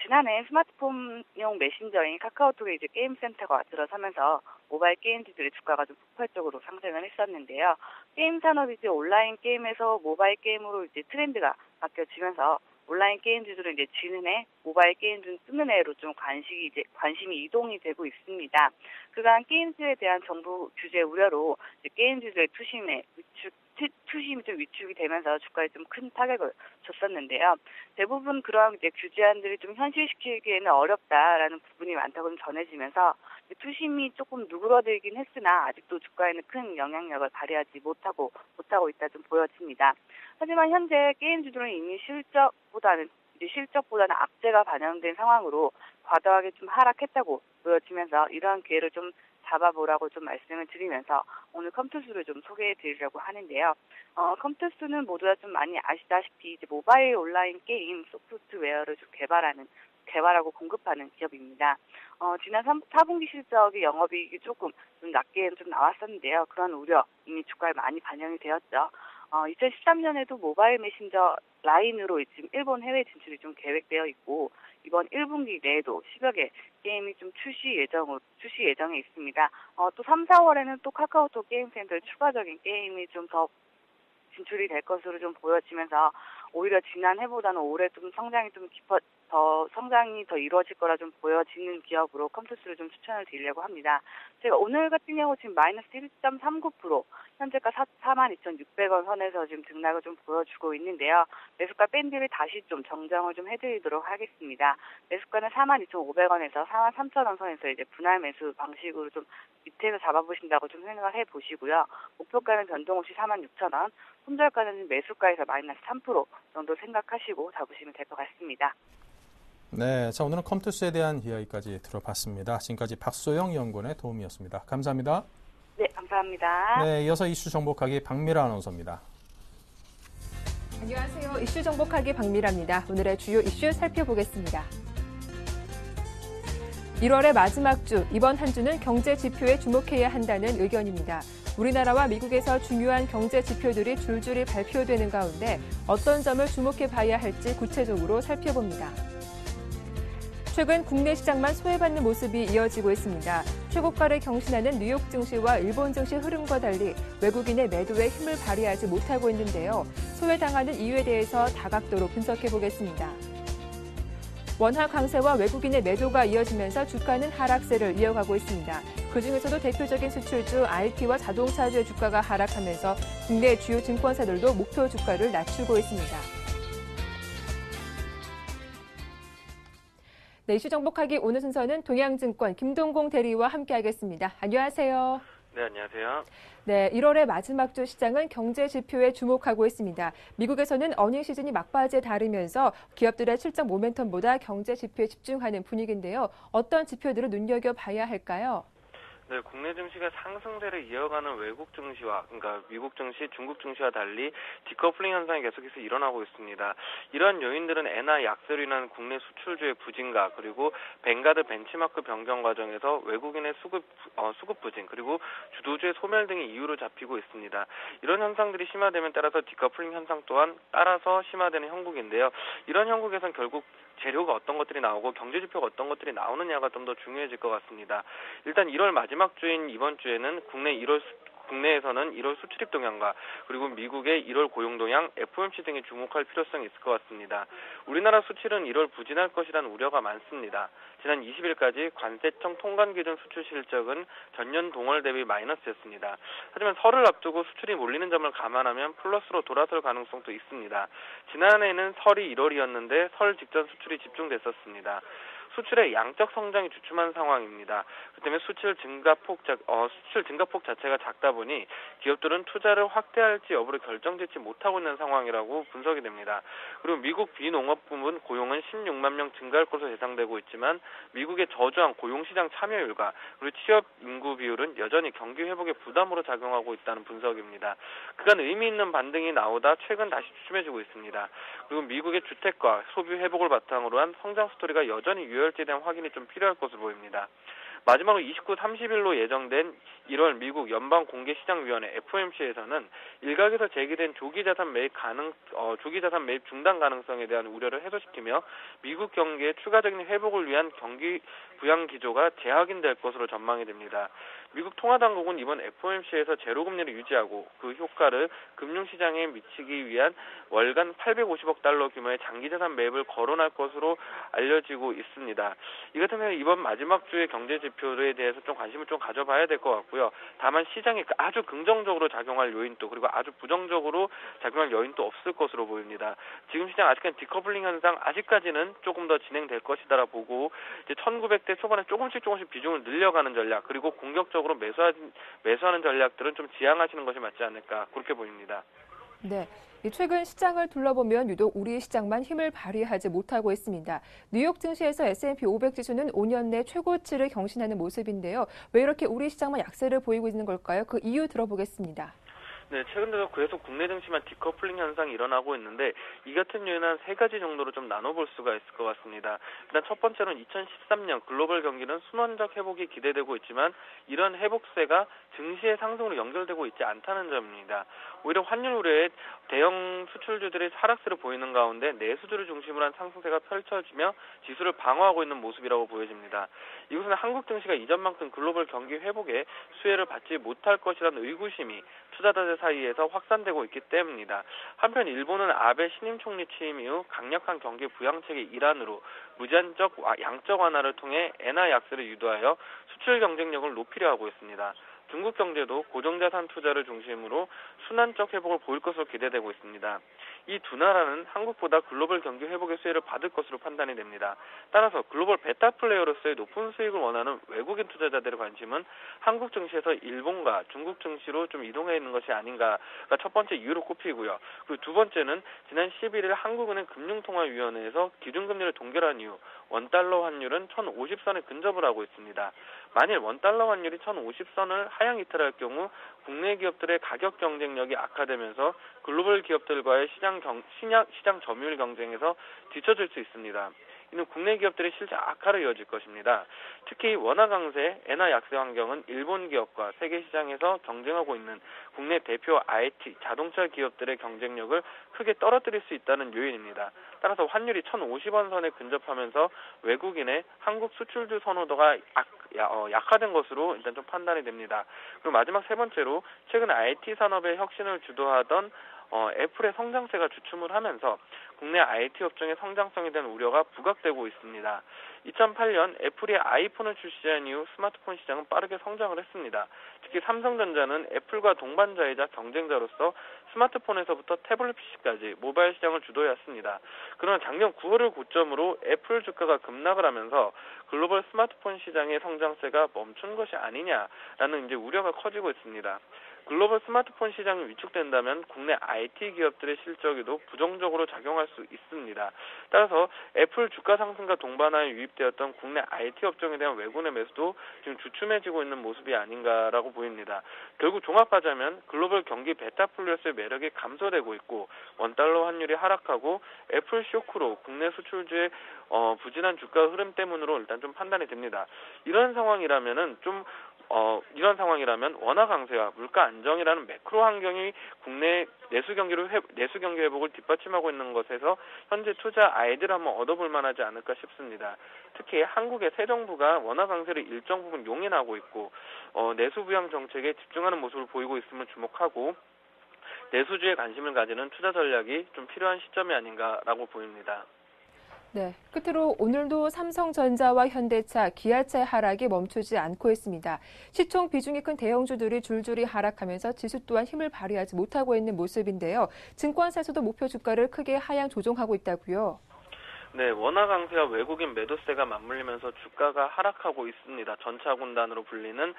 지난해 스마트폰용 메신저인 카카오톡에 이제 게임센터가 들어서면서 모바일 게임주들의 주가가 좀 폭발적으로 상승을 했었는데요. 게임 산업이 이제 온라인 게임에서 모바일 게임으로 이제 트렌드가 바뀌어지면서 온라인 게임주들은 이제 지는 해, 모바일 게임주는 뜨는 해로 좀 관심이 이동이 되고 있습니다. 그간 게임주에 대한 정부 규제 우려로 이제 게임주들의 투심이 좀 위축이 되면서 주가에 좀 큰 타격을 줬었는데요. 대부분 그런 이제 규제안들이 좀 현실시키기에는 어렵다라는 부분이 많다고 좀 전해지면서 투심이 조금 누그러들긴 했으나 아직도 주가에는 큰 영향력을 발휘하지 못하고 있다 좀 보여집니다. 하지만 현재 게임주들은 이미 실적보다는 악재가 반영된 상황으로 과도하게 좀 하락했다고 보여지면서 이러한 기회를 좀 잡아보라고 좀 말씀을 드리면서 오늘 컴투스를 좀 소개해 드리려고 하는데요. 컴투스는 모두 다 좀 많이 아시다시피 이제 모바일 온라인 게임 소프트웨어를 좀 개발하고 공급하는 기업입니다. 지난 4분기 실적의 영업이익이 조금 좀 낮게 좀 나왔었는데요. 그런 우려 이미 주가에 많이 반영이 되었죠. 2013년에도 모바일 메신저 라인으로 지금 일본 해외 진출이 좀 계획되어 있고 이번 1분기 내에도 10여 개 게임이 좀 출시 예정에 있습니다. 또 3, 4월에는 또 카카오톡 게임센터의 추가적인 게임이 좀 더 진출이 될 것으로 좀 보여지면서 오히려 지난해보다는 올해 좀 성장이 더 이루어질 거라 좀 보여지는 기업으로 컴투스를 좀 추천을 드리려고 합니다. 제가 오늘 같은 경우 지금 마이너스 1.39%, 현재가 42,600원 선에서 지금 등락을 좀 보여주고 있는데요. 매수가 밴드를 다시 좀 정정을 좀 해드리도록 하겠습니다. 매수가는 42,500원에서 43,000원 선에서 이제 분할 매수 방식으로 좀 밑에서 잡아보신다고 좀 생각을 해보시고요. 목표가는 변동 없이 46,000원, 손절가는 매수가에서 마이너스 3% 정도 생각하시고 잡으시면 될 것 같습니다. 네, 자 오늘은 컴투스에 대한 이야기까지 들어봤습니다. 지금까지 박소영 연구원의 도움이었습니다. 감사합니다. 네, 감사합니다. 네, 이어서 이슈 정복하기 박미라 아나운서입니다. 안녕하세요. 이슈 정복하기 박미라입니다. 오늘의 주요 이슈 살펴보겠습니다. 1월의 마지막 주, 이번 한 주는 경제 지표에 주목해야 한다는 의견입니다. 우리나라와 미국에서 중요한 경제 지표들이 줄줄이 발표되는 가운데 어떤 점을 주목해 봐야 할지 구체적으로 살펴봅니다. 최근 국내 시장만 소외받는 모습이 이어지고 있습니다. 최고가를 경신하는 뉴욕 증시와 일본 증시 흐름과 달리 외국인의 매도에 힘을 발휘하지 못하고 있는데요. 소외당하는 이유에 대해서 다각도로 분석해 보겠습니다. 원화 강세와 외국인의 매도가 이어지면서 주가는 하락세를 이어가고 있습니다. 그중에서도 대표적인 수출주 IT와 자동차주의 주가가 하락하면서 국내 주요 증권사들도 목표 주가를 낮추고 있습니다. 네, 이슈 정복하기 오늘 순서는 동양증권 김동공 대리와 함께하겠습니다. 안녕하세요. 네, 안녕하세요. 네, 1월의 마지막 주 시장은 경제 지표에 주목하고 있습니다. 미국에서는 어닝 시즌이 막바지에 다르면서 기업들의 실적 모멘텀보다 경제 지표에 집중하는 분위기인데요. 어떤 지표들을 눈여겨봐야 할까요? 네, 국내 증시가 상승세를 이어가는 외국 증시와, 그러니까 미국 증시, 중국 증시와 달리 디커플링 현상이 계속해서 일어나고 있습니다. 이러한 요인들은 엔화 약세로 인한 국내 수출주의 부진과 그리고 뱅가드 벤치마크 변경 과정에서 외국인의 수급 부진 그리고 주도주의 소멸 등의 이유로 잡히고 있습니다. 이런 현상들이 심화되면 따라서 디커플링 현상 또한 따라서 심화되는 형국인데요. 이런 형국에선 결국 재료가 어떤 것들이 나오고 경제지표가 어떤 것들이 나오느냐가 좀 더 중요해질 것 같습니다. 일단 1월 마지막 주인 이번 주에는 국내에서는 1월 수출입 동향과 그리고 미국의 1월 고용 동향, FOMC 등에 주목할 필요성이 있을 것 같습니다. 우리나라 수출은 1월 부진할 것이라는 우려가 많습니다. 지난 20일까지 관세청 통관 기준 수출 실적은 전년 동월 대비 마이너스였습니다. 하지만 설을 앞두고 수출이 몰리는 점을 감안하면 플러스로 돌아설 가능성도 있습니다. 지난해에는 설이 1월이었는데 설 직전 수출이 집중됐었습니다. 수출의 양적 성장이 주춤한 상황입니다. 그 때문에 수출 증가폭 자체가 작다 보니 기업들은 투자를 확대할지 여부를 결정짓지 못하고 있는 상황이라고 분석이 됩니다. 그리고 미국 비농업 부문 고용은 16만 명 증가할 것으로 예상되고 있지만 미국의 저조한 고용시장 참여율과 그리고 취업 인구 비율은 여전히 경기 회복에 부담으로 작용하고 있다는 분석입니다. 그간 의미 있는 반등이 나오다 최근 다시 주춤해지고 있습니다. 그리고 미국의 주택과 소비 회복을 바탕으로 한 성장 스토리가 여전히 유효할지에 대한 확인이 좀 필요할 것으로 보입니다. 마지막으로 29, 30일로 예정된 1월 미국 연방공개시장위원회 FOMC에서는 일각에서 제기된 조기 자산 매입 중단 가능성에 대한 우려를 해소시키며 미국 경기의 추가적인 회복을 위한 경기 부양 기조가 재확인될 것으로 전망이 됩니다. 미국 통화당국은 이번 FOMC에서 제로금리를 유지하고 그 효과를 금융시장에 미치기 위한 월간 850억 달러 규모의 장기자산 매입을 거론할 것으로 알려지고 있습니다. 이 같은 경우 이번 마지막 주의 경제 지표에 대해서 좀 관심을 좀 가져봐야 될 것 같고요. 다만 시장에 아주 긍정적으로 작용할 요인도 그리고 아주 부정적으로 작용할 요인도 없을 것으로 보입니다. 지금 시장 아직까지 디커플링 현상 아직까지는 조금 더 진행될 것이다라 보고 이제 1900대 초반에 조금씩 비중을 늘려가는 전략 그리고 공격적으로 매수하는 전략들은 좀 지양하시는 것이 맞지 않을까 그렇게 보입니다. 네, 최근 시장을 둘러보면 유독 우리 시장만 힘을 발휘하지 못하고 있습니다. 뉴욕 증시에서 S&P 500 지수는 5년 내 최고치를 경신하는 모습인데요. 왜 이렇게 우리 시장만 약세를 보이고 있는 걸까요? 그 이유 들어보겠습니다. 네, 최근 들어 계속 국내 증시만 디커플링 현상이 일어나고 있는데 이 같은 요인은 한 세 가지 정도로 좀 나눠볼 수가 있을 것 같습니다. 일단 첫 번째로는 2013년 글로벌 경기는 순환적 회복이 기대되고 있지만 이런 회복세가 증시의 상승으로 연결되고 있지 않다는 점입니다. 오히려 환율 우려에 대형 수출주들이 하락세를 보이는 가운데 내수주를 중심으로 한 상승세가 펼쳐지며 지수를 방어하고 있는 모습이라고 보여집니다. 이것은 한국 증시가 이전만큼 글로벌 경기 회복에 수혜를 받지 못할 것이라는 의구심이 투자자들 사이에서 확산되고 있기 때문입니다. 한편 일본은 아베 신임 총리 취임 이후 강력한 경기 부양책의 일환으로 무제한적 양적 완화를 통해 엔화 약세를 유도하여 수출 경쟁력을 높이려 하고 있습니다. 중국 경제도 고정자산 투자를 중심으로 순환적 회복을 보일 것으로 기대되고 있습니다. 이 두 나라는 한국보다 글로벌 경기 회복의 수혜를 받을 것으로 판단이 됩니다. 따라서 글로벌 베타 플레이어로서의 높은 수익을 원하는 외국인 투자자들의 관심은 한국 증시에서 일본과 중국 증시로 좀 이동해 있는 것이 아닌가가 첫 번째 이유로 꼽히고요. 그리고 두 번째는 지난 11일 한국은행 금융통화위원회에서 기준금리를 동결한 이후 원달러 환율은 1,050선에 근접을 하고 있습니다. 만일 원달러 환율이 1,050선을 하향 이탈할 경우 국내 기업들의 가격 경쟁력이 악화되면서 글로벌 기업들과의 시장 점유율 경쟁에서 뒤처질 수 있습니다. 이는 국내 기업들의 실적 악화로 이어질 것입니다. 특히 원화 강세, 엔화 약세 환경은 일본 기업과 세계 시장에서 경쟁하고 있는 국내 대표 IT, 자동차 기업들의 경쟁력을 크게 떨어뜨릴 수 있다는 요인입니다. 따라서 환율이 1,050원 선에 근접하면서 외국인의 한국 수출주 선호도가 약화된 것으로 일단 좀 판단이 됩니다. 그리고 마지막 세 번째로 최근 IT 산업의 혁신을 주도하던 애플의 성장세가 주춤을 하면서 국내 IT 업종의 성장성에 대한 우려가 부각되고 있습니다. 2008년 애플이 아이폰을 출시한 이후 스마트폰 시장은 빠르게 성장을 했습니다. 특히 삼성전자는 애플과 동반자이자 경쟁자로서 스마트폰에서부터 태블릿 PC까지 모바일 시장을 주도해왔습니다. 그러나 작년 9월을 고점으로 애플 주가가 급락을 하면서 글로벌 스마트폰 시장의 성장세가 멈춘 것이 아니냐라는 이제 우려가 커지고 있습니다. 글로벌 스마트폰 시장이 위축된다면 국내 IT 기업들의 실적에도 부정적으로 작용할 수 있습니다. 따라서 애플 주가 상승과 동반하여 유입되었던 국내 IT 업종에 대한 외국인의 매수도 지금 주춤해지고 있는 모습이 아닌가라고 보입니다. 결국 종합하자면 글로벌 경기 베타 플러스의 매력이 감소되고 있고 원달러 환율이 하락하고 애플 쇼크로 국내 수출주의 부진한 주가 흐름 때문으로 일단 좀 판단이 됩니다. 이런 상황이라면 원화 강세와 물가 안정이라는 매크로 환경이 국내 내수 경기 회복을 뒷받침하고 있는 것에서 현재 투자 아이디어를 한번 얻어볼 만하지 않을까 싶습니다. 특히 한국의 새 정부가 원화 강세를 일정 부분 용인하고 있고 내수 부양 정책에 집중하는 모습을 보이고 있음을 주목하고 내수주에 관심을 가지는 투자 전략이 좀 필요한 시점이 아닌가라고 보입니다. 네, 끝으로 오늘도 삼성전자와 현대차, 기아차의 하락이 멈추지 않고 있습니다. 시총 비중이 큰 대형주들이 줄줄이 하락하면서 지수 또한 힘을 발휘하지 못하고 있는 모습인데요. 증권사에서도 목표 주가를 크게 하향 조정하고 있다고요. 네, 원화 강세와 외국인 매도세가 맞물리면서 주가가 하락하고 있습니다. 전차군단으로 불리는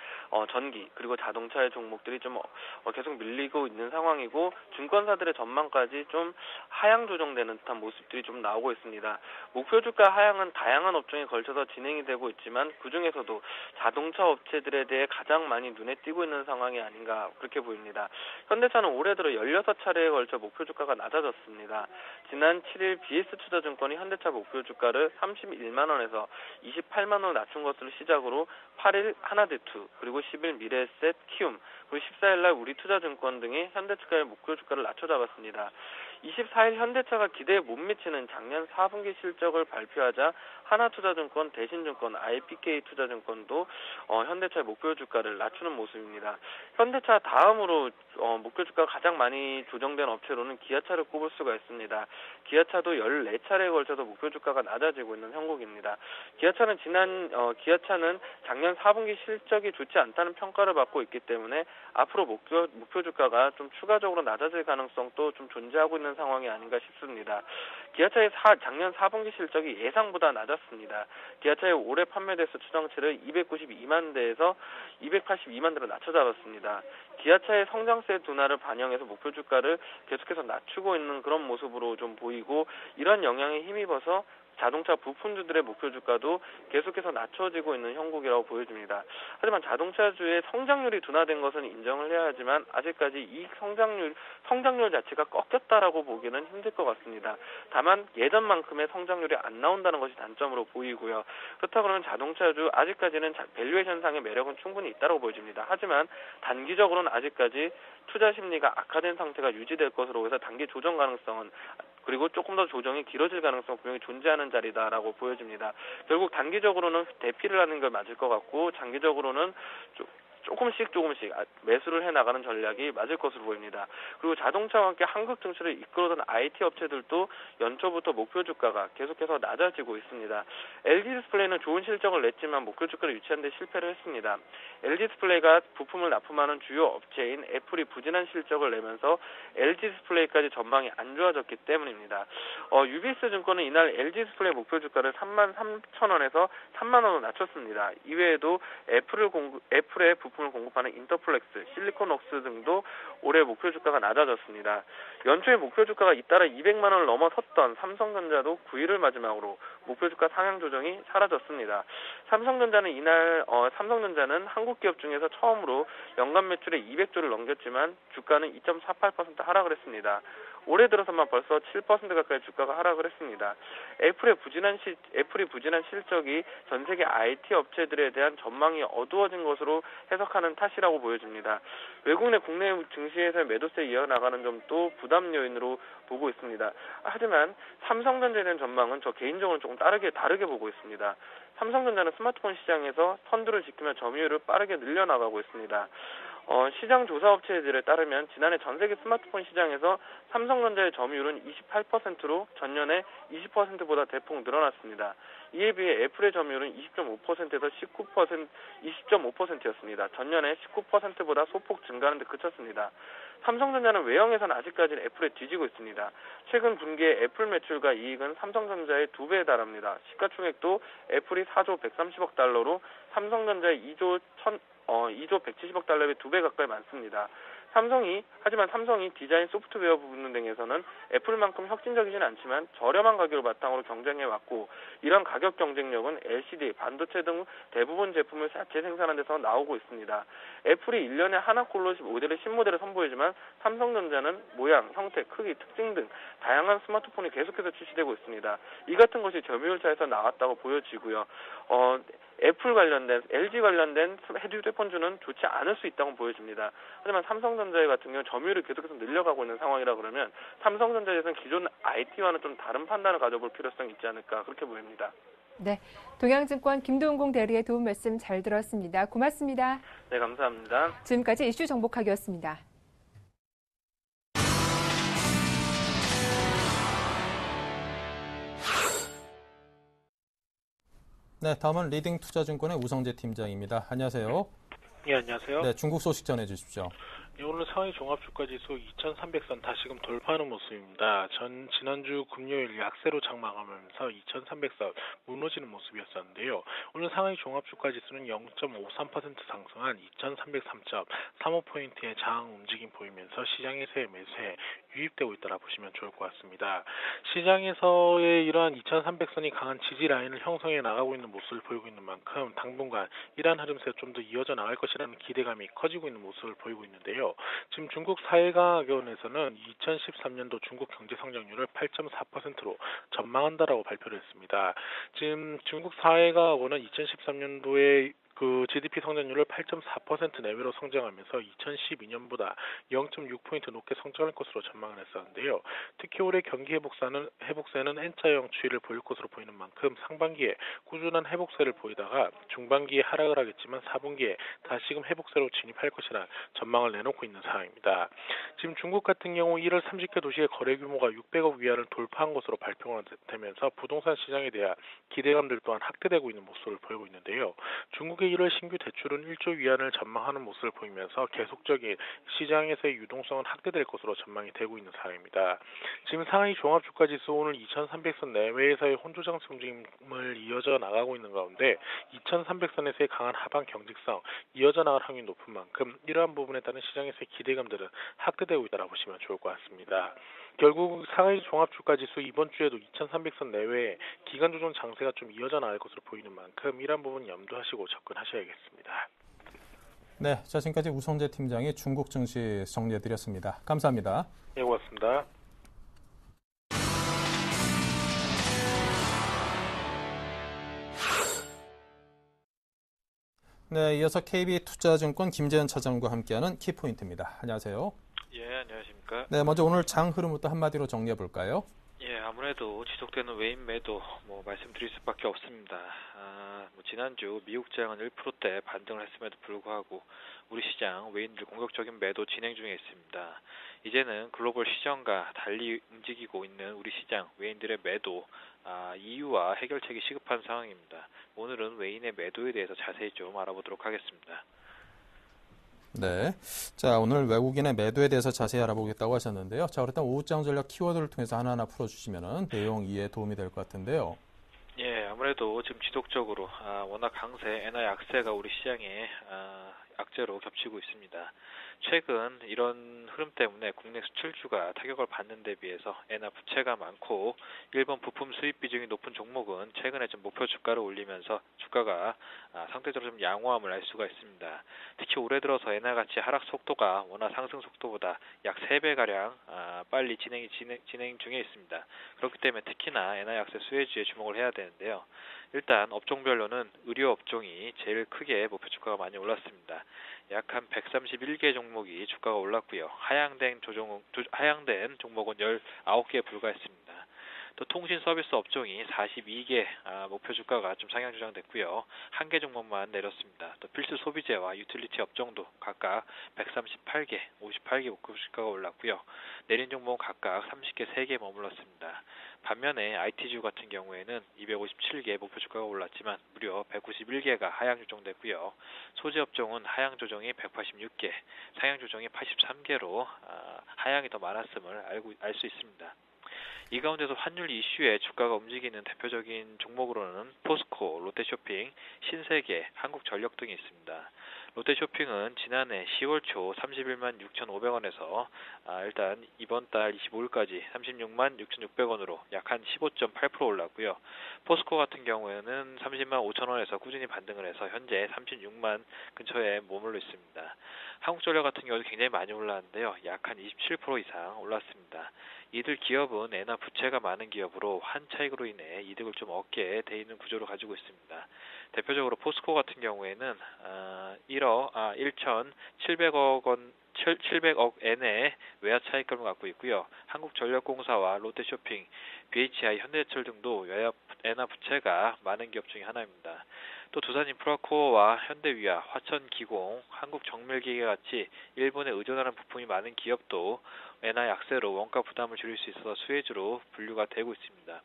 전기 그리고 자동차의 종목들이 좀 계속 밀리고 있는 상황이고 증권사들의 전망까지 좀 하향 조정되는 듯한 모습들이 좀 나오고 있습니다. 목표 주가 하향은 다양한 업종에 걸쳐서 진행이 되고 있지만 그중에서도 자동차 업체들에 대해 가장 많이 눈에 띄고 있는 상황이 아닌가 그렇게 보입니다. 현대차는 올해 들어 16차례에 걸쳐 목표 주가가 낮아졌습니다. 지난 7일 BS투자증권이 현대차 목표 주가를 31만 원에서 28만 원을 낮춘 것으로 시작으로 8일 하나대투, 그리고 10일 미래에셋, 키움, 그리고 14일 날 우리투자증권 등이 현대차의 목표 주가를 낮춰 잡았습니다. 24일 현대차가 기대에 못 미치는 작년 4분기 실적을 발표하자 하나투자증권, 대신증권, IPK투자증권도 현대차의 목표 주가를 낮추는 모습입니다. 현대차 다음으로 목표 주가가 가장 많이 조정된 업체로는 기아차를 꼽을 수가 있습니다. 기아차도 14차례에 걸쳐서 목표 주가가 낮아지고 있는 형국입니다. 기아차는 작년 4분기 실적이 좋지 않다는 평가를 받고 있기 때문에 앞으로 목표 주가가 좀 추가적으로 낮아질 가능성도 좀 존재하고 있는 상황이 아닌가 싶습니다. 기아차의 작년 4분기 실적이 예상보다 낮았습니다. 기아차의 올해 판매 대수 추정치를 292만 대에서 282만 대로 낮춰 잡았습니다. 기아차의 성장세 둔화를 반영해서 목표 주가를 계속해서 낮추고 있는 그런 모습으로 좀 보이고, 이런 영향에 힘입어서 자동차 부품주들의 목표 주가도 계속해서 낮춰지고 있는 형국이라고 보여집니다. 하지만 자동차주의 성장률이 둔화된 것은 인정을 해야 하지만 아직까지 이 성장률 자체가 꺾였다라고 보기는 힘들 것 같습니다. 다만 예전만큼의 성장률이 안 나온다는 것이 단점으로 보이고요. 그렇다 그러면 자동차주 아직까지는 밸류에이션상의 매력은 충분히 있다고 보여집니다. 하지만 단기적으로는 아직까지 투자 심리가 악화된 상태가 유지될 것으로 해서 단기 조정 가능성은, 그리고 조금 더 조정이 길어질 가능성은 분명히 존재하는 자리다라고 보여집니다. 결국 단기적으로는 대피를 하는 걸 맞을 것 같고, 장기적으로는 조금씩 매수를 해나가는 전략이 맞을 것으로 보입니다. 그리고 자동차와 함께 한국 증시를 이끌어던 IT 업체들도 연초부터 목표 주가가 계속해서 낮아지고 있습니다. LG디스플레이는 좋은 실적을 냈지만 목표 주가를 유치하는 데 실패를 했습니다. LG디스플레이가 부품을 납품하는 주요 업체인 애플이 부진한 실적을 내면서 LG디스플레이까지 전망이 안 좋아졌기 때문입니다. UBS 증권은 이날 LG디스플레이 목표 주가를 33,000원에서 3만 원으로 낮췄습니다. 이외에도 애플의 부품을 공급하는 인터플렉스, 실리콘웍스 등도 올해 목표 주가가 낮아졌습니다. 연초에 목표 주가가 잇따라 200만 원을 넘어섰던 삼성전자도 9일을 마지막으로 목표 주가 상향 조정이 사라졌습니다. 삼성전자는 한국 기업 중에서 처음으로 연간 매출에 200조를 넘겼지만 주가는 2.48% 하락을 했습니다. 올해 들어서만 벌써 7% 가까이 주가가 하락을 했습니다. 애플이 부진한 실적이 전 세계 IT 업체들에 대한 전망이 어두워진 것으로 해석하는 탓이라고 보여집니다. 외국내 국내 증시에서 매도세 이어나가는 점도 부담 요인으로 보고 있습니다. 하지만 삼성전자에 대한 전망은 저 개인적으로 조금 다르게 보고 있습니다. 삼성전자는 스마트폰 시장에서 선두를 지키며 점유율을 빠르게 늘려나가고 있습니다. 시장 조사 업체들에 따르면 지난해 전 세계 스마트폰 시장에서 삼성전자의 점유율은 28%로 전년에 20%보다 대폭 늘어났습니다. 이에 비해 애플의 점유율은 20.5%에서 20.5%였습니다. 전년에 19%보다 소폭 증가하는 데 그쳤습니다. 삼성전자는 외형에서는 아직까지는 애플에 뒤지고 있습니다. 최근 분기의 애플 매출과 이익은 삼성전자의 2배에 달합니다. 시가총액도 애플이 4조 130억 달러로 삼성전자의 2조 170억 달러의 2배 가까이 많습니다. 하지만 삼성이 디자인 소프트웨어 부분 등에서는 애플만큼 혁신적이진 않지만 저렴한 가격을 바탕으로 경쟁해왔고, 이런 가격 경쟁력은 LCD, 반도체 등 대부분 제품을 자체 생산하는 데서 나오고 있습니다. 애플이 1년에 하나꼴로 모델의 신모델을 선보이지만 삼성전자는 모양, 형태, 크기, 특징 등 다양한 스마트폰이 계속해서 출시되고 있습니다. 이 같은 것이 점유율 차에서 나왔다고 보여지고요. 애플 관련된, LG 관련된 휴대폰주는 좋지 않을 수 있다고 보여집니다. 하지만 삼성전자 같은 경우는 점유율이 계속해서 늘려가고 있는 상황이라 그러면 삼성전자에서는 기존 IT와는 좀 다른 판단을 가져볼 필요성이 있지 않을까, 그렇게 보입니다. 네, 동양증권 김동공 대리의 도움 말씀 잘 들었습니다. 고맙습니다. 네, 감사합니다. 지금까지 이슈 정복하기였습니다. 네, 다음은 리딩투자증권의 우성재 팀장입니다. 안녕하세요. 예, 안녕하세요. 네, 중국 소식 전해 주십시오. 예, 오늘 상하이 종합주가지수 2,300선 다시금 돌파하는 모습입니다. 지난주 금요일 약세로 장마감하면서 2,300선 무너지는 모습이었었는데요. 오늘 상하이 종합주가지수는 0.53% 상승한 2,303.35포인트의 장 움직임 보이면서 시장에서의 매수에 유입되고 있다라 보시면 좋을 것 같습니다. 시장에서의 이러한 2,300선이 강한 지지 라인을 형성해 나가고 있는 모습을 보이고 있는 만큼 당분간 이러한 흐름세가 좀 더 이어져 나갈 것이라는 기대감이 커지고 있는 모습을 보이고 있는데요. 지금 중국 사회강학원에서는 2013년도 중국 경제 성장률을 8.4%로 전망한다라고 발표를 했습니다. 지금 중국 사회강학원은 2013년도에 GDP 성장률을 8.4% 내외로 성장하면서 2012년보다 0.6포인트 높게 성장할 것으로 전망을 했었는데요. 특히 올해 경기 회복세는 N자형 추이를 보일 것으로 보이는 만큼 상반기에 꾸준한 회복세를 보이다가 중반기에 하락을 하겠지만 4분기에 다시금 회복세로 진입할 것이라 전망을 내놓고 있는 상황입니다. 지금 중국 같은 경우 1월 30개 도시의 거래 규모가 600억 위안을 돌파한 것으로 발표가 되면서 부동산 시장에 대한 기대감들 또한 확대되고 있는 모습을 보이고 있는데요. 중국의 1월 신규 대출은 1조 위안을 전망하는 모습을 보이면서 계속적인 시장에서의 유동성은 확대될 것으로 전망이 되고 있는 상황입니다. 지금 상하이 종합주가지수 오늘 2,300선 내외에서의 혼조장세 움직임을 이어져 나가고 있는 가운데 2,300선에서의 강한 하방 경직성 이어져 나갈 확률이 높은 만큼 이러한 부분에 따른 시장에서의 기대감들은 확대되고 있다고 보시면 좋을 것 같습니다. 결국 상하이 종합주가지수 이번 주에도 2,300선 내외에 기간 조정 장세가 좀 이어져 나갈 것으로 보이는 만큼 이러한 부분 염두하시고 접근하셔야겠습니다. 네, 자, 지금까지 우성재 팀장이 중국 증시 정리해드렸습니다. 감사합니다. 네, 고맙습니다. 네, 이어서 KB투자증권 김재현 차장과 함께하는 키포인트입니다. 안녕하세요. 예, 안녕하십니까. 네, 먼저 오늘 장 흐름부터 한마디로 정리해 볼까요? 예, 아무래도 지속되는 외인 매도 말씀드릴 수밖에 없습니다. 지난주 미국장은 1%대 반등을 했음에도 불구하고 우리 시장 외인들 공격적인 매도 진행 중에 있습니다. 이제는 글로벌 시장과 달리 움직이고 있는 우리 시장 외인들의 매도 이유와 해결책이 시급한 상황입니다. 오늘은 외인의 매도에 대해서 자세히 좀 알아보도록 하겠습니다. 네. 자, 오늘 외국인의 매도에 대해서 자세히 알아보겠다고 하셨는데요. 자, 그렇다면 오후장 전략 키워드를 통해서 하나하나 풀어주시면 내용 이해에 도움이 될 것 같은데요. 예, 아무래도 지금 지속적으로 워낙 강세, 엔화 약세가 우리 시장에 악재로 겹치고 있습니다. 최근 이런 흐름 때문에 국내 수출주가 타격을 받는 데 비해서 엔화 부채가 많고 일본 부품 수입 비중이 높은 종목은 최근에 좀 목표 주가를 올리면서 주가가 상대적으로 좀 양호함을 알 수가 있습니다. 특히 올해 들어서 엔화 가치 하락 속도가 원화 상승 속도보다 약 3배가량 빨리 진행 중에 있습니다. 그렇기 때문에 특히나 엔화 약세 수혜주에 주목을 해야 되는데요. 일단 업종별로는 의료 업종이 제일 크게 목표 주가가 많이 올랐습니다. 약 한 131개 종목이 주가가 올랐고요. 하향된 종목은 19개에 불과했습니다. 또 통신 서비스 업종이 42개 목표 주가가 좀 상향 조정됐고요. 한 개 종목만 내렸습니다. 또 필수 소비재와 유틸리티 업종도 각각 138개, 58개 목표 주가가 올랐고요. 내린 종목은 각각 30개, 3개 머물렀습니다. 반면에 IT주 같은 경우에는 257개 목표 주가가 올랐지만 무려 191개가 하향 조정됐고요. 소재 업종은 하향 조정이 186개, 상향 조정이 83개로 하향이 더 많았음을 알 수 있습니다. 이 가운데서 환율 이슈에 주가가 움직이는 대표적인 종목으로는 포스코, 롯데쇼핑, 신세계, 한국전력 등이 있습니다. 롯데쇼핑은 지난해 10월 초 31만 6,500원에서 일단 이번 달 25일까지 36만 6,600원으로 약 한 15.8% 올랐고요. 포스코 같은 경우에는 30만 5천원에서 꾸준히 반등을 해서 현재 36만 근처에 머물러 있습니다. 한국전력 같은 경우도 굉장히 많이 올랐는데요. 약 한 27% 이상 올랐습니다. 이들 기업은 애나 부채가 많은 기업으로 환 차익으로 인해 이득을 좀 얻게 돼 있는 구조를 가지고 있습니다. 대표적으로 포스코 같은 경우에는 700억 엔의 외화 차익금을 갖고 있고요. 한국전력공사와 롯데쇼핑, BHI, 현대제철 등도 외화 부채가 많은 기업 중에 하나입니다. 또 두산인프라코어와 현대위아, 화천기공, 한국정밀기계 같이 일본에 의존하는 부품이 많은 기업도 엔화 약세로 원가 부담을 줄일 수 있어서 수혜주로 분류가 되고 있습니다.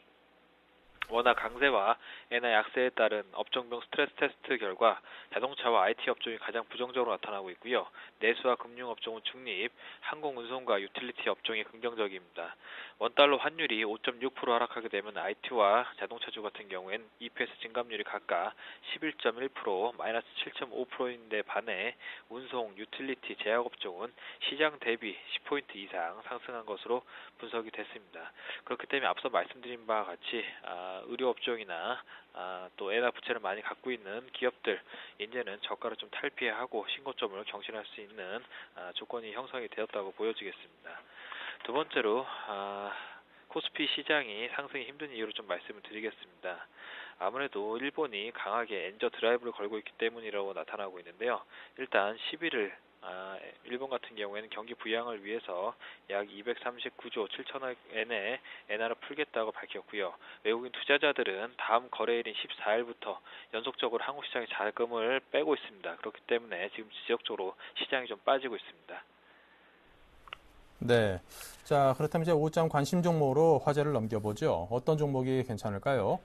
원화 강세와 엔화 약세에 따른 업종별 스트레스 테스트 결과 자동차와 IT 업종이 가장 부정적으로 나타나고 있고요. 내수와 금융업종은 중립, 항공운송과 유틸리티 업종이 긍정적입니다. 원달러 환율이 5.6% 하락하게 되면 IT와 자동차주 같은 경우엔 EPS 증감률이 각각 11.1%, 마이너스 7.5%인데 반해 운송, 유틸리티, 제약업종은 시장 대비 10포인트 이상 상승한 것으로 분석이 됐습니다. 그렇기 때문에 앞서 말씀드린 바와 같이 의료업종이나 또 엔화 부채를 많이 갖고 있는 기업들 이제는 저가를 좀 탈피하고 신고점을 경신할 수 있는 조건이 형성이 되었다고 보여지겠습니다. 두 번째로 코스피 시장이 상승이 힘든 이유를 좀 말씀을 드리겠습니다. 아무래도 일본이 강하게 엔저 드라이브를 걸고 있기 때문이라고 나타나고 있는데요. 일단 11일 일본 같은 경우에는 경기 부양을 위해서 약 239조 7천억 엔의 엔화를 풀겠다고 밝혔고요. 외국인 투자자들은 다음 거래일인 14일부터 연속적으로 한국 시장에 자금을 빼고 있습니다. 그렇기 때문에 지금 지역적으로 시장이 좀 빠지고 있습니다. 네. 자, 그렇다면 이제 오점 관심 종목으로 화제를 넘겨보죠. 어떤 종목이 괜찮을까요?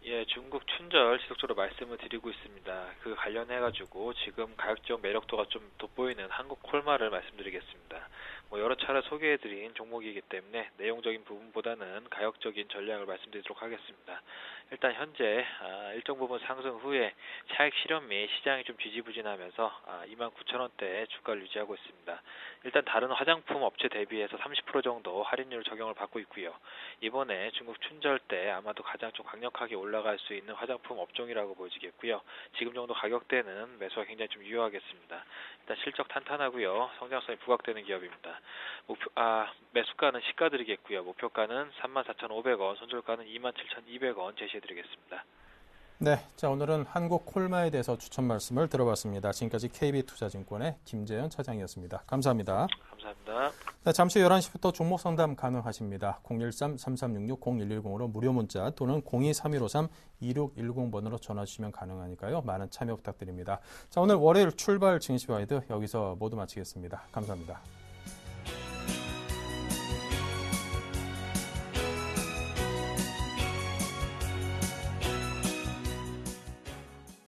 예, 중국 춘절 지속적으로 말씀을 드리고 있습니다. 그 관련해가지고 지금 가격적 매력도가 좀 돋보이는 한국 콜마를 말씀드리겠습니다. 여러 차례 소개해드린 종목이기 때문에 내용적인 부분보다는 가격적인 전략을 말씀드리도록 하겠습니다. 일단 현재 일정 부분 상승 후에 차익 실현 및 시장이 좀 지지부진하면서 29,000원대에 주가를 유지하고 있습니다. 일단 다른 화장품 업체 대비해서 30% 정도 할인율 적용을 받고 있고요. 이번에 중국 춘절 때 아마도 가장 좀 강력하게 올라갈 수 있는 화장품 업종이라고 보여지겠고요. 지금 정도 가격대는 매수가 굉장히 좀 유효하겠습니다. 일단 실적 탄탄하고요. 성장성이 부각되는 기업입니다. 매수가는 시가 드리겠고요. 목표가는 34,500원, 손절가는 27,200원 제시해드리겠습니다. 네, 자 오늘은 한국 콜마에 대해서 추천 말씀을 들어봤습니다. 지금까지 KB투자증권의 김재현 차장이었습니다. 감사합니다. 감사합니다. 네, 잠시 후 11시부터 종목 상담 가능하십니다. 013-3366-0110으로 무료 문자 또는 023153-2610번으로 전화 주시면 가능하니까요. 많은 참여 부탁드립니다. 자, 오늘 월요일 출발 증시 와이드 여기서 모두 마치겠습니다. 감사합니다.